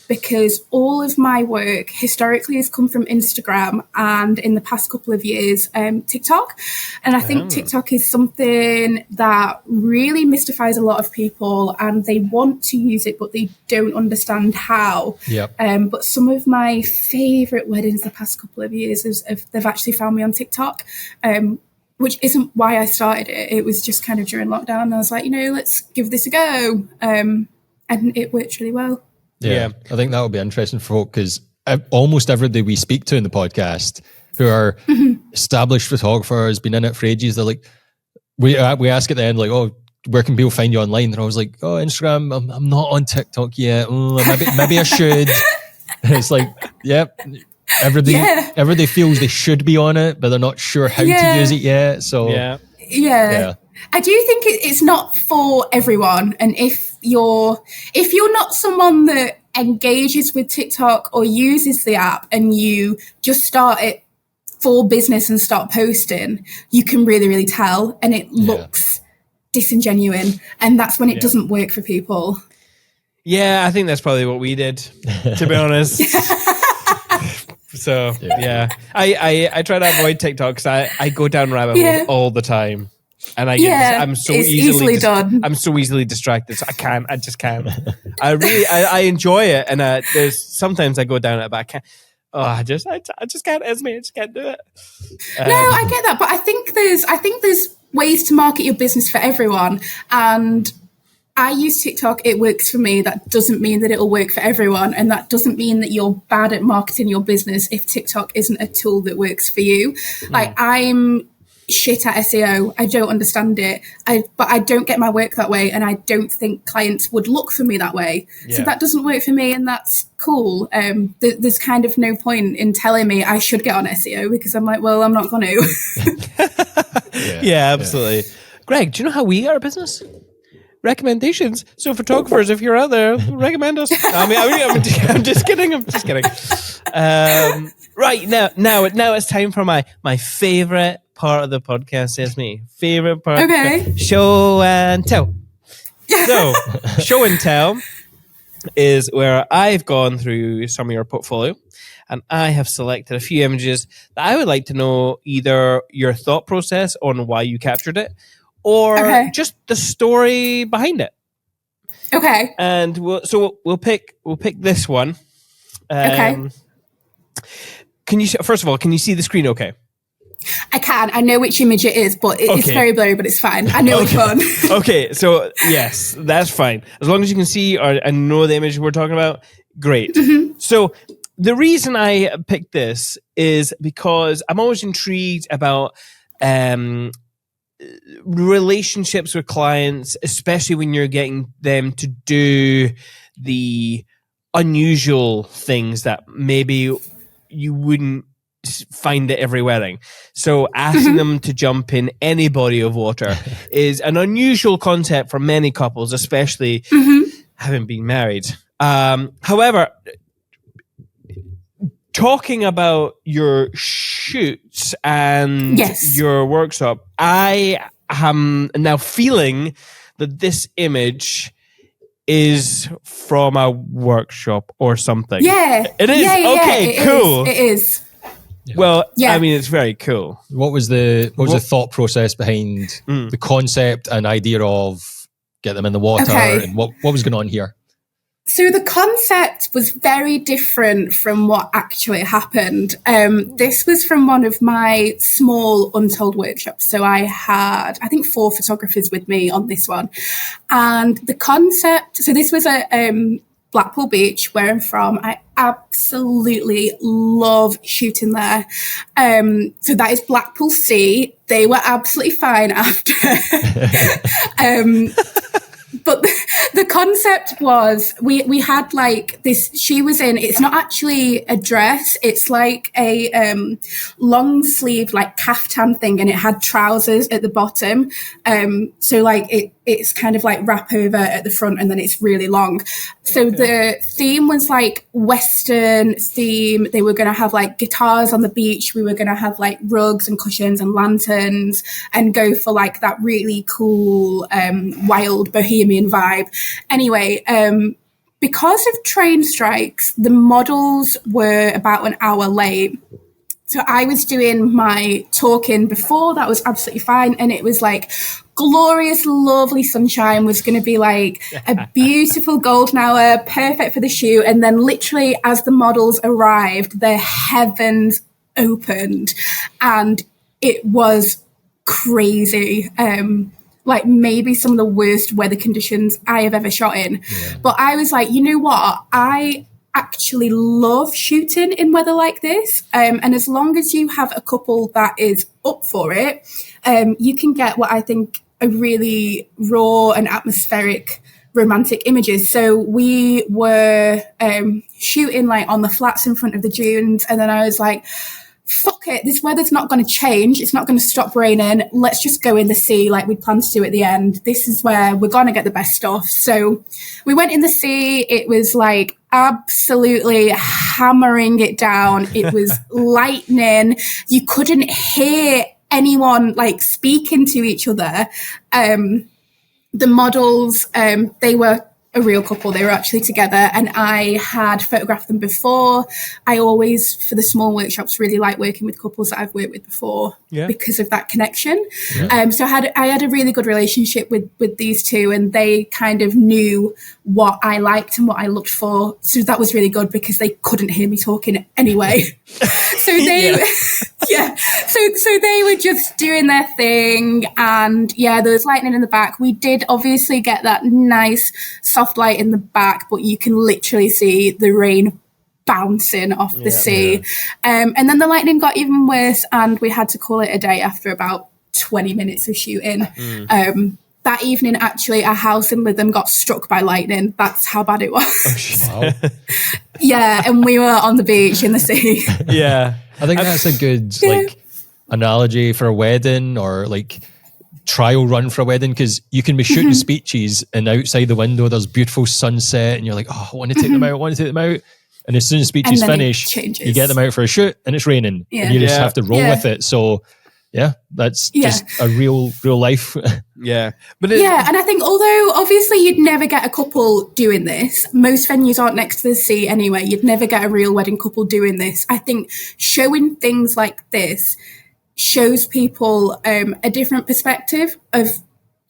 because all of my work historically has come from Instagram and in the past couple of years, TikTok. And I think TikTok is something that really mystifies a lot of people, and they want to use it, but they don't understand how. Yep. But some of my favorite weddings the past couple of years they've actually found me on TikTok. Which isn't why I started it. It was just kind of during lockdown. I was like, let's give this a go. And it worked really well. Yeah. I think that would be interesting for folk, because almost everybody we speak to in the podcast who are established photographers, been in it for ages, they're like, we ask at the end, like, oh, where can people find you online? And I was like, oh, Instagram, I'm not on TikTok yet. Maybe I should. And it's like, yep. Everybody feels they should be on it, but they're not sure how to use it yet. So yeah. I do think it's not for everyone. And if you're not someone that engages with TikTok or uses the app, and you just start it for business and start posting, you can really, really tell, and it looks disingenuine, and that's when it doesn't work for people. Yeah, I think that's probably what we did, to be honest. So I try to avoid TikTok because I go down rabbit holes all the time, and I'm so easily done. I'm so easily distracted. So I just can't. I enjoy it, and there's sometimes I go down it, but I can't. Oh, I just can't, Esme. I just can't do it. No, I get that, but I think there's ways to market your business for everyone, and I use TikTok. It works for me. That doesn't mean that it'll work for everyone. And that doesn't mean that you're bad at marketing your business if TikTok isn't a tool that works for you. Like, I'm shit at SEO. I don't understand it. But I don't get my work that way, and I don't think clients would look for me that way. Yeah. So that doesn't work for me, and that's cool. There's kind of no point in telling me I should get on SEO, because I'm like, well, I'm not going to. Yeah, absolutely. Yeah. Gregg, do you know how we got our business? Recommendations. So photographers, if you're out there, recommend us. I'm just kidding. Right, now it's time for my favorite part of the podcast, Esme. Favorite part. Okay. Show and tell. So, show and tell is where I've gone through some of your portfolio, and I have selected a few images that I would like to know either your thought process on why you captured it, or just the story behind it. Okay. And we'll pick this one. Okay. Can you see the screen okay? I can. I know which image it is, but it's very blurry, but it's fine. I know which one. Okay, so yes, that's fine. As long as you can see and know the image we're talking about, great. Mm-hmm. So the reason I picked this is because I'm always intrigued about relationships with clients, especially when you're getting them to do the unusual things that maybe you wouldn't find at every wedding. So asking them to jump in any body of water is an unusual concept for many couples, especially having been married. However, talking about your shoots and your workshop, I am now feeling that this image is from a workshop or something. Yeah. It is? Yeah, okay, cool. It is. Well, I mean, it's very cool. What was the thought process behind the concept and idea of get them in the water, and what was going on here? So the concept was very different from what actually happened. This was from one of my small untold workshops. So I had, I think, 4 photographers with me on this one. And the concept, so this was a Blackpool Beach, where I'm from. I absolutely love shooting there. So that is Blackpool Sea. They were absolutely fine after. But the concept was we had like this, she was in, it's not actually a dress, it's like a long sleeve like caftan thing, and it had trousers at the bottom. So like it's kind of like wrap over at the front, and then it's really long. So the theme was like Western theme. They were going to have like guitars on the beach. We were going to have like rugs and cushions and lanterns, and go for like that really cool wild bohemian vibe. Anyway, because of train strikes, the models were about an hour late. So I was doing my talking before, that was absolutely fine. And it was like glorious, lovely sunshine, was going to be like a beautiful golden hour, perfect for the shoot. And then literally as the models arrived, the heavens opened and it was crazy. Like maybe some of the worst weather conditions I have ever shot in. Yeah. But I was like, you know what? I actually love shooting in weather like this. And as long as you have a couple that is up for it, you can get what I think are really raw and atmospheric romantic images. So we were shooting like on the flats in front of the dunes. And then I was like, fuck it, this weather's not going to change. It's not going to stop raining. Let's just go in the sea like we'd planned to do at the end. This is where we're going to get the best stuff. So we went in the sea. It was like absolutely hammering it down. It was lightning. You couldn't hear anyone like speaking to each other. The models, they were a real couple. They were actually together, and I had photographed them before. I always, for the small workshops, really like working with couples that I've worked with before because of that connection. Yeah. So I had a really good relationship with these two, and they kind of knew what I liked and what I looked for. So that was really good because they couldn't hear me talking anyway. So they, so they were just doing their thing, and there was lightning in the back. We did obviously get that nice soft light in the back, but you can literally see the rain bouncing off the sea. And then the lightning got even worse, and we had to call it a day after about 20 minutes of shooting. That evening, actually, our house in Lytham got struck by lightning. That's how bad it was. Wow. Yeah, and we were on the beach in the sea. Yeah. I think that's a good analogy for a wedding, or like trial run for a wedding, because you can be shooting speeches and outside the window there's beautiful sunset and you're like, oh, I want to take them out. And as soon as speeches finish, you get them out for a shoot and it's raining and you just have to roll with it. So yeah, that's just a real life. Yeah. And I think although obviously you'd never get a couple doing this, most venues aren't next to the sea anyway, you'd never get a real wedding couple doing this. I think showing things like this shows people a different perspective of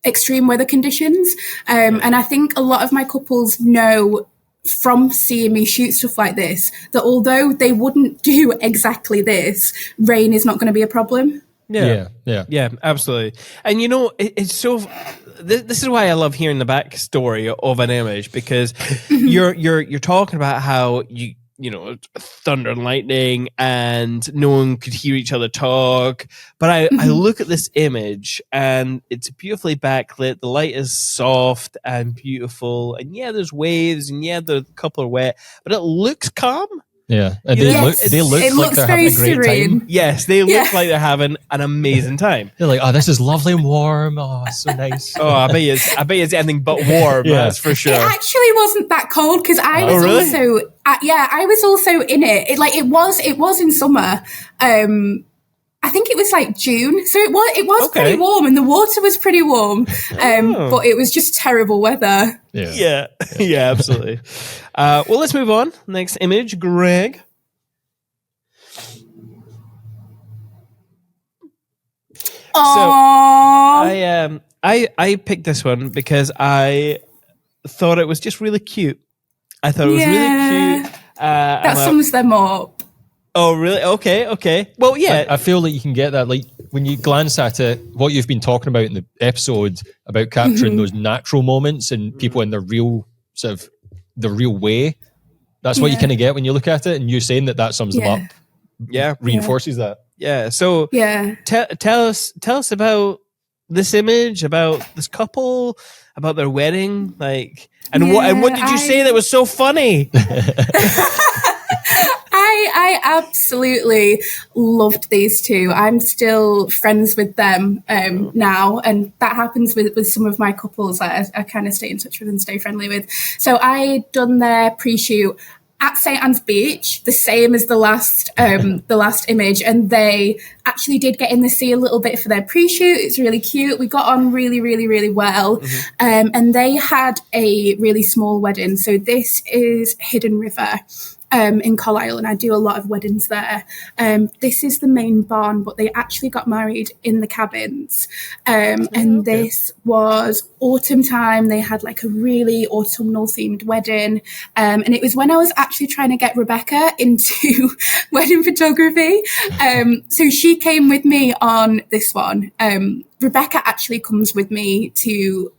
extreme weather conditions. And I think a lot of my couples know from seeing me shoot stuff like this that although they wouldn't do exactly this, rain is not going to be a problem. Yeah, absolutely. And you know, it's so. This is why I love hearing the backstory of an image, because you're talking about how you know, thunder and lightning, and no one could hear each other talk. But I look at this image, and it's beautifully backlit. The light is soft and beautiful, and there's waves, and the couple are wet, but it looks calm. Yeah, and they look like they're having a great time. Yes, they look like they're having an amazing time. They're like, oh, this is lovely and warm. Oh, so nice. Oh, I bet it's anything but warm. That's for sure. It actually wasn't that cold because I was also, I was also in it. It was in summer. I think it was like June, so it was pretty warm, and the water was pretty warm. But it was just terrible weather. Yeah, absolutely. Well, let's move on. Next image, Gregg. Aww. So I picked this one because I thought it was just really cute. I thought it was really cute. That sums them up. Oh, really? Okay. Well, yeah. I feel like you can get that, like, when you glance at it, what you've been talking about in the episode about capturing those natural moments and people in their real, sort of, the real way. That's what you kind of get when you look at it, and you're saying that sums them up. Yeah. Reinforces that. Yeah. So tell us about this image, about this couple, about their wedding, like, and what did you say that was so funny? I absolutely loved these two. I'm still friends with them now, and that happens with some of my couples that I kind of stay in touch with and stay friendly with. So I done their pre-shoot at St. Anne's Beach, the same as the last image, and they actually did get in the sea a little bit for their pre-shoot. It's really cute. We got on really, really, really well. And they had a really small wedding. So this is Hidden River. In Carlisle, and I do a lot of weddings there. This is the main barn, but they actually got married in the cabins. And this was autumn time. They had like a really autumnal themed wedding. And it was when I was actually trying to get Rebecca into wedding photography. So she came with me on this one. Rebecca actually comes with me to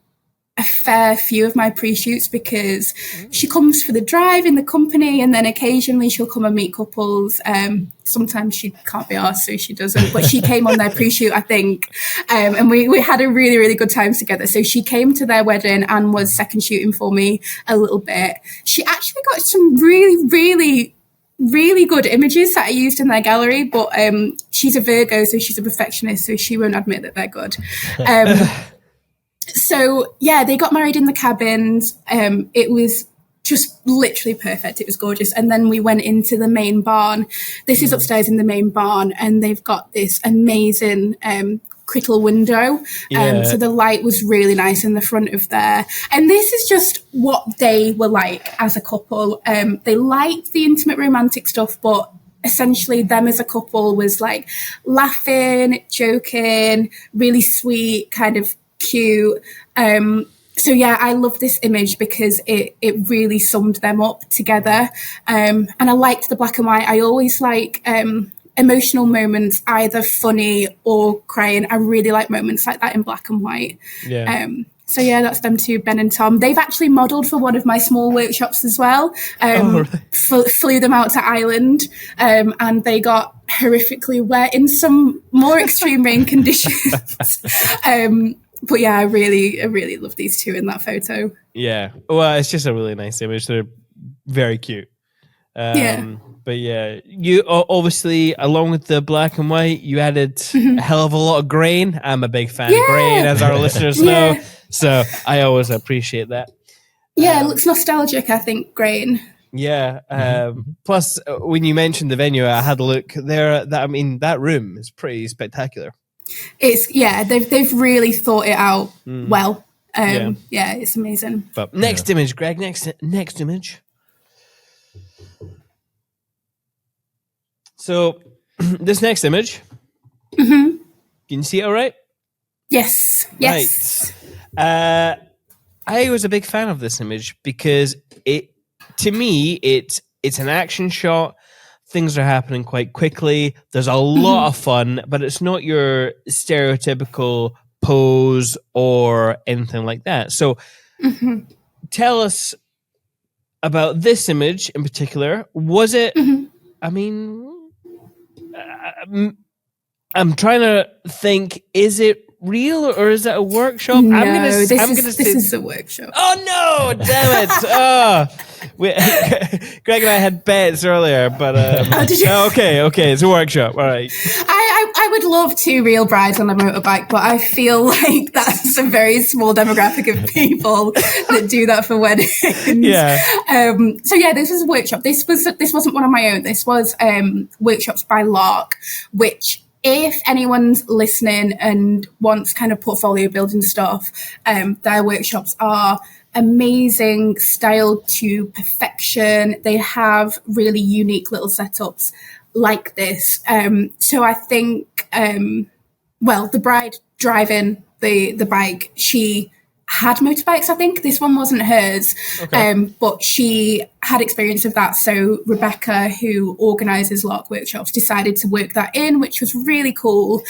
a fair few of my pre-shoots because she comes for the drive in the company, and then occasionally she'll come and meet couples. Sometimes she can't be asked, so she doesn't, but she came on their pre-shoot, I think. And we had a really, really good time together. So she came to their wedding and was second shooting for me a little bit. She actually got some really, really, really good images that I used in their gallery, but she's a Virgo, so she's a perfectionist, so she won't admit that they're good. So, they got married in the cabins. It was just literally perfect. It was gorgeous. And then we went into the main barn. This is upstairs in the main barn, and they've got this amazing crystal window. So the light was really nice in the front of there. And this is just what they were like as a couple. They liked the intimate romantic stuff, but essentially them as a couple was like laughing, joking, really sweet, kind of cute. So I love this image because it really summed them up together. And I liked the black and white. I always like emotional moments, either funny or crying. I really like moments like that in black and white. So yeah, that's them two, Ben and Tom. They've actually modelled for one of my small workshops as well. Flew them out to Ireland, and they got horrifically wet in some more extreme rain conditions. But yeah, I really love these two in that photo. Yeah, well, it's just a really nice image. They're very cute. But yeah, you obviously, along with the black and white, you added a hell of a lot of grain. I'm a big fan of grain, as our listeners know. So I always appreciate that. Yeah, it looks nostalgic, I think, grain. Yeah. Plus, when you mentioned the venue, I had a look there. That room is pretty spectacular. They've really thought it out well. It's amazing. But next image, Greg. Next image. So this next image, can you see it all right? Yes. Right. I was a big fan of this image because to me, it's an action shot. Things are happening quite quickly. There's a lot of fun, but it's not your stereotypical pose or anything like that. So tell us about this image in particular. Was it, I'm trying to think, is it real or is it a workshop? No, this is a workshop. Oh no, damn it. Greg and I had bets earlier, but did you? Okay, it's a workshop. All right. I would love 2 real brides on a motorbike, but I feel like that's a very small demographic of people that do that for weddings. Yeah. This was a workshop. This wasn't one of my own. This was workshops by Lark, which, if anyone's listening and wants kind of portfolio building stuff, their workshops are amazing, styled to perfection. They have really unique little setups like this. So I think, the bride driving the bike, she had motorbikes, I think. This one wasn't hers, but she had experience of that. So Rebecca, who organises Lark workshops, decided to work that in, which was really cool.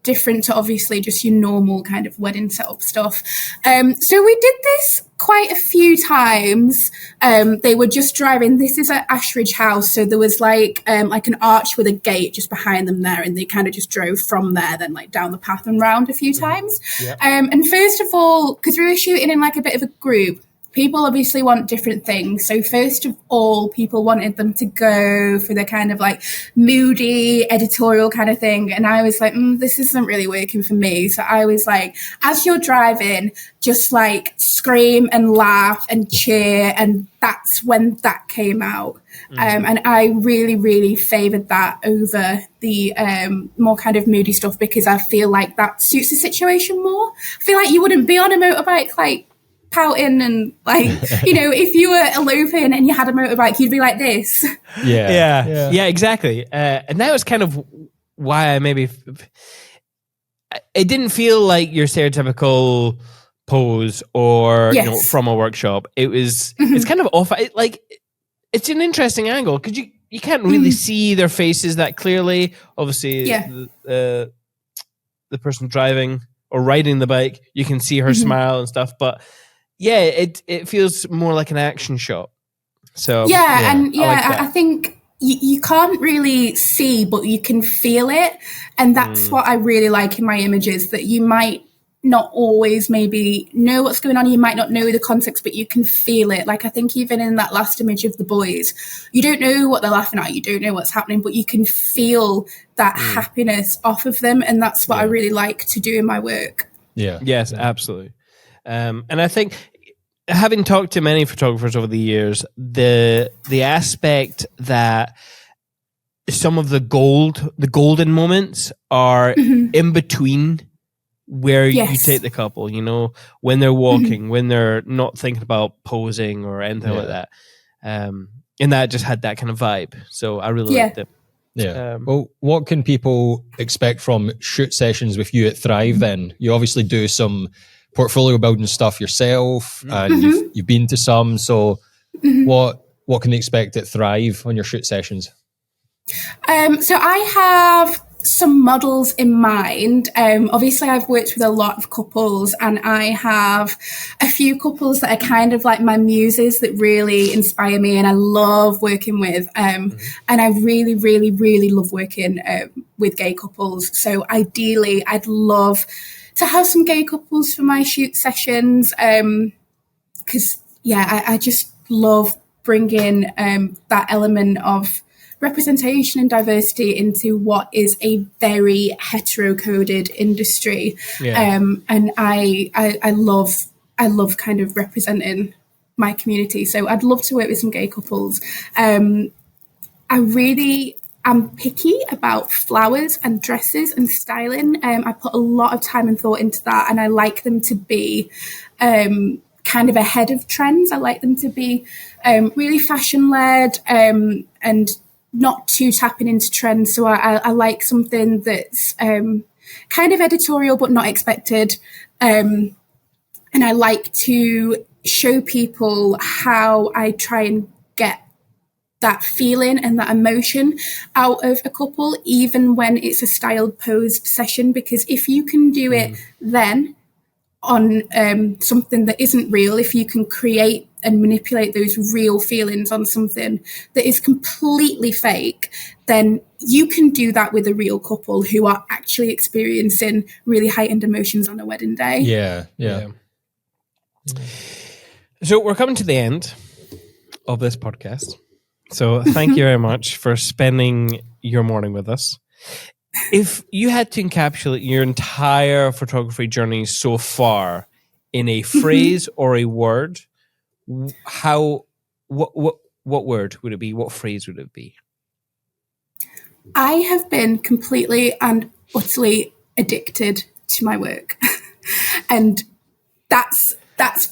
Different to obviously just your normal kind of wedding setup stuff. So we did this quite a few times. They were just driving. This is at Ashridge House, so there was like an arch with a gate just behind them there, and they kind of just drove from there, then like down the path and round a few times. Yeah. And first of all, because we were shooting in like a bit of a group, people obviously want different things. So first of all, people wanted them to go for the kind of like moody editorial kind of thing. And I was like, this isn't really working for me. So I was like, as you're driving, just like scream and laugh and cheer. And that's when that came out. And I really, really favoured that over the more kind of moody stuff, because I feel like that suits the situation more. I feel like you wouldn't be on a motorbike like pouting and like, if you were eloping and you had a motorbike, you'd be like this. Yeah, exactly. And that was kind of why I maybe it didn't feel like your stereotypical pose or from a workshop. It was it's kind of off. It's an interesting angle because you can't really see their faces that clearly. Obviously, the person driving or riding the bike, you can see her smile and stuff, but it feels more like an action shot. So I think you can't really see, but you can feel it, and that's what I really like in my images. That you might not always maybe know what's going on, you might not know the context, but you can feel it. Like I think even in that last image of the boys, you don't know what they're laughing at, you don't know what's happening, but you can feel that happiness off of them, and that's what I really like to do in my work. Yes, absolutely. And I think, having talked to many photographers over the years, the aspect that some of the golden moments are in between where you take the couple, when they're walking, when they're not thinking about posing or anything like that. And that just had that kind of vibe. So I really liked it. Yeah. Well, what can people expect from shoot sessions with you at Thrive then? You obviously do some portfolio building stuff yourself, and you've been to some. So what can they expect at Thrive on your shoot sessions? So I have some models in mind. Obviously, I've worked with a lot of couples, and I have a few couples that are kind of like my muses that really inspire me, and I love working with. And I really, really, really love working with gay couples. So ideally, I'd love to have some gay couples for my shoot sessions, because I just love bringing that element of representation and diversity into what is a very hetero-coded industry. And I love kind of representing my community. So I'd love to work with some gay couples. I really am picky about flowers and dresses and styling. I put a lot of time and thought into that, and I like them to be kind of ahead of trends. I like them to be really fashion-led and not too tapping into trends. So I like something that's kind of editorial but not expected. And I like to show people how I try and get that feeling and that emotion out of a couple, even when it's a styled posed session, because if you can do it then on something that isn't real, if you can create and manipulate those real feelings on something that is completely fake, then you can do that with a real couple who are actually experiencing really heightened emotions on a wedding day. Yeah. So we're coming to the end of this podcast. So thank you very much for spending your morning with us. If you had to encapsulate your entire photography journey so far in a phrase or a word, what word would it be? What phrase would it be? I have been completely and utterly addicted to my work. And that's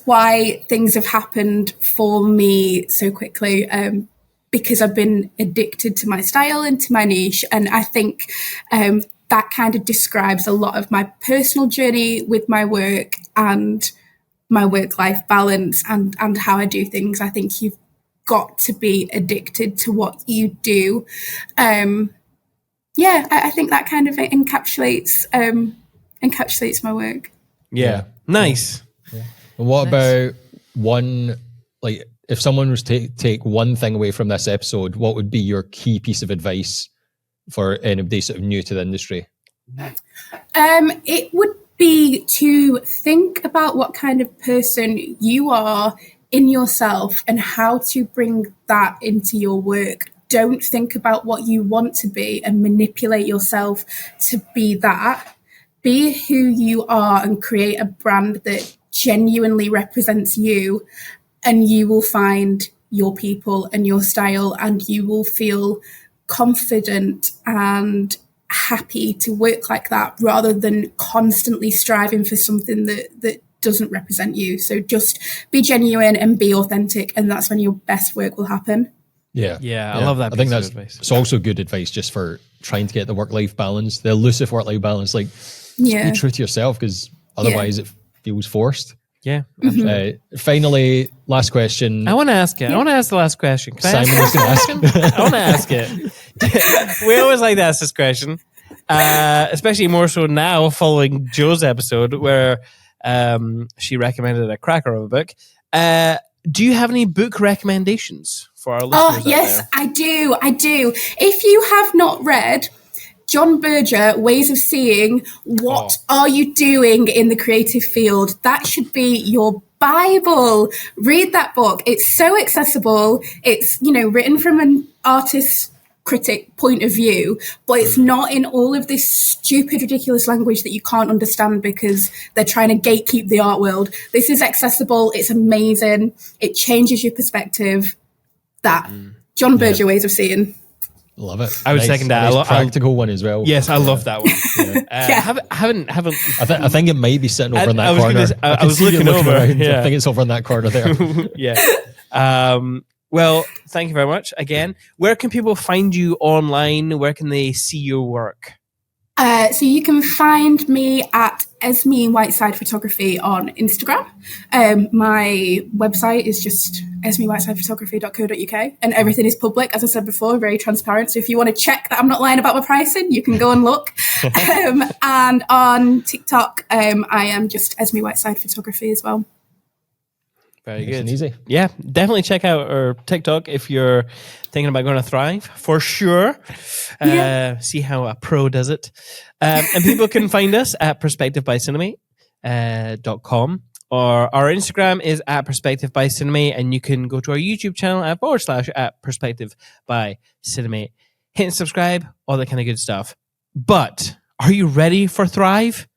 why things have happened for me so quickly, because I've been addicted to my style and to my niche. And I think that kind of describes a lot of my personal journey with my work and my work-life balance and how I do things. I think you've got to be addicted to what you do. I think that kind of encapsulates my work. Yeah. Nice. Yeah. And what about one, like, if someone was to take one thing away from this episode, what would be your key piece of advice for anybody sort of new to the industry? It would be to think about what kind of person you are in yourself and how to bring that into your work. Don't think about what you want to be and manipulate yourself to be that. Be who you are and create a brand that genuinely represents you, and you will find your people and your style, and you will feel confident and happy to work like that rather than constantly striving for something that doesn't represent you. So just be genuine and be authentic, and that's when your best work will happen. Yeah, I love that. I think it's also good advice just for trying to get the work-life balance, the elusive work-life balance. Like, be true to yourself, because otherwise it feels forced. Yeah. Finally, last question. I want to ask it. I want to ask the last question. Simon was going to ask. I want to ask it. We always like to ask this question, especially more so now following Joe's episode where she recommended a cracker of a book. Do you have any book recommendations for our listeners? Oh, yes, I do. If you have not read John Berger, Ways of Seeing, What Are You Doing in the Creative Field? That should be your Bible. Read that book. It's so accessible. It's, written from an artist critic point of view, but it's not in all of this stupid, ridiculous language that you can't understand because they're trying to gatekeep the art world. This is accessible. It's amazing. It changes your perspective. That John Berger, Ways of Seeing. Love it. I would second that. Nice practical one as well. Yes, I love that one. Haven't. I think it might be sitting over in that corner. I was looking over. Yeah. I think it's over in that corner there. Yeah. Well, thank you very much again. Where can people find you online? Where can they see your work? So you can find me at Esme Whiteside Photography on Instagram. My website is just esmewhitesidephotography.co.uk, and everything is public, as I said before, very transparent. So if you want to check that I'm not lying about my pricing, you can go and look. And on TikTok, I am just Esme Whiteside Photography as well. Very nice good. and easy. Yeah, definitely check out our TikTok if you're thinking about going to Thrive, for sure. See how a pro does it. And people can find us at perspectivebycinemate.com, or our Instagram is at perspectivebycinemate, and you can go to our YouTube channel at /perspectivebycinemate. Hit and subscribe, all that kind of good stuff. But are you ready for Thrive?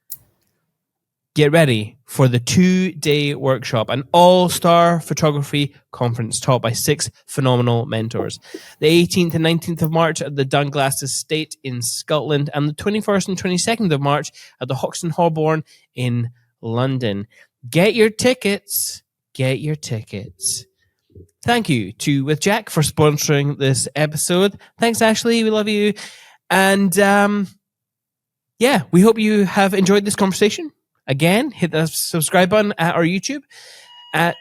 Get ready for the 2-day workshop, an all-star photography conference taught by 6 phenomenal mentors. The 18th and 19th of March at the Dunglass Estate in Scotland, and the 21st and 22nd of March at the Hoxton Holborn in London. Get your tickets. Get your tickets. Thank you to With Jack for sponsoring this episode. Thanks, Ashley. We love you. And we hope you have enjoyed this conversation. Again, hit the subscribe button at our YouTube. That's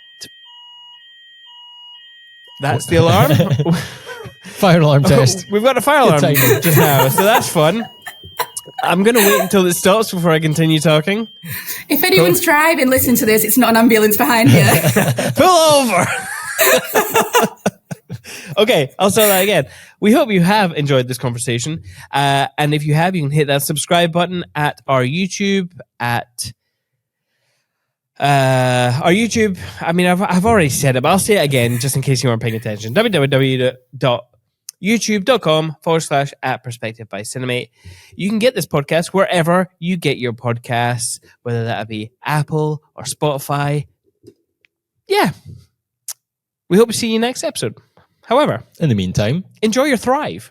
the alarm. Fire alarm test. We've got a fire alarm just now, so that's fun. I'm going to wait until it stops before I continue talking. If anyone's driving, listen to this. It's not an ambulance behind you. Pull over. Okay, I'll start that again. We hope you have enjoyed this conversation. And if you have, you can hit that subscribe button at our YouTube, I mean, I've already said it, but I'll say it again just in case you weren't paying attention. www.youtube.com/@perspectivebycinemate. You can get this podcast wherever you get your podcasts, whether that be Apple or Spotify. Yeah. We hope to see you next episode. However, in the meantime, enjoy your Thrive.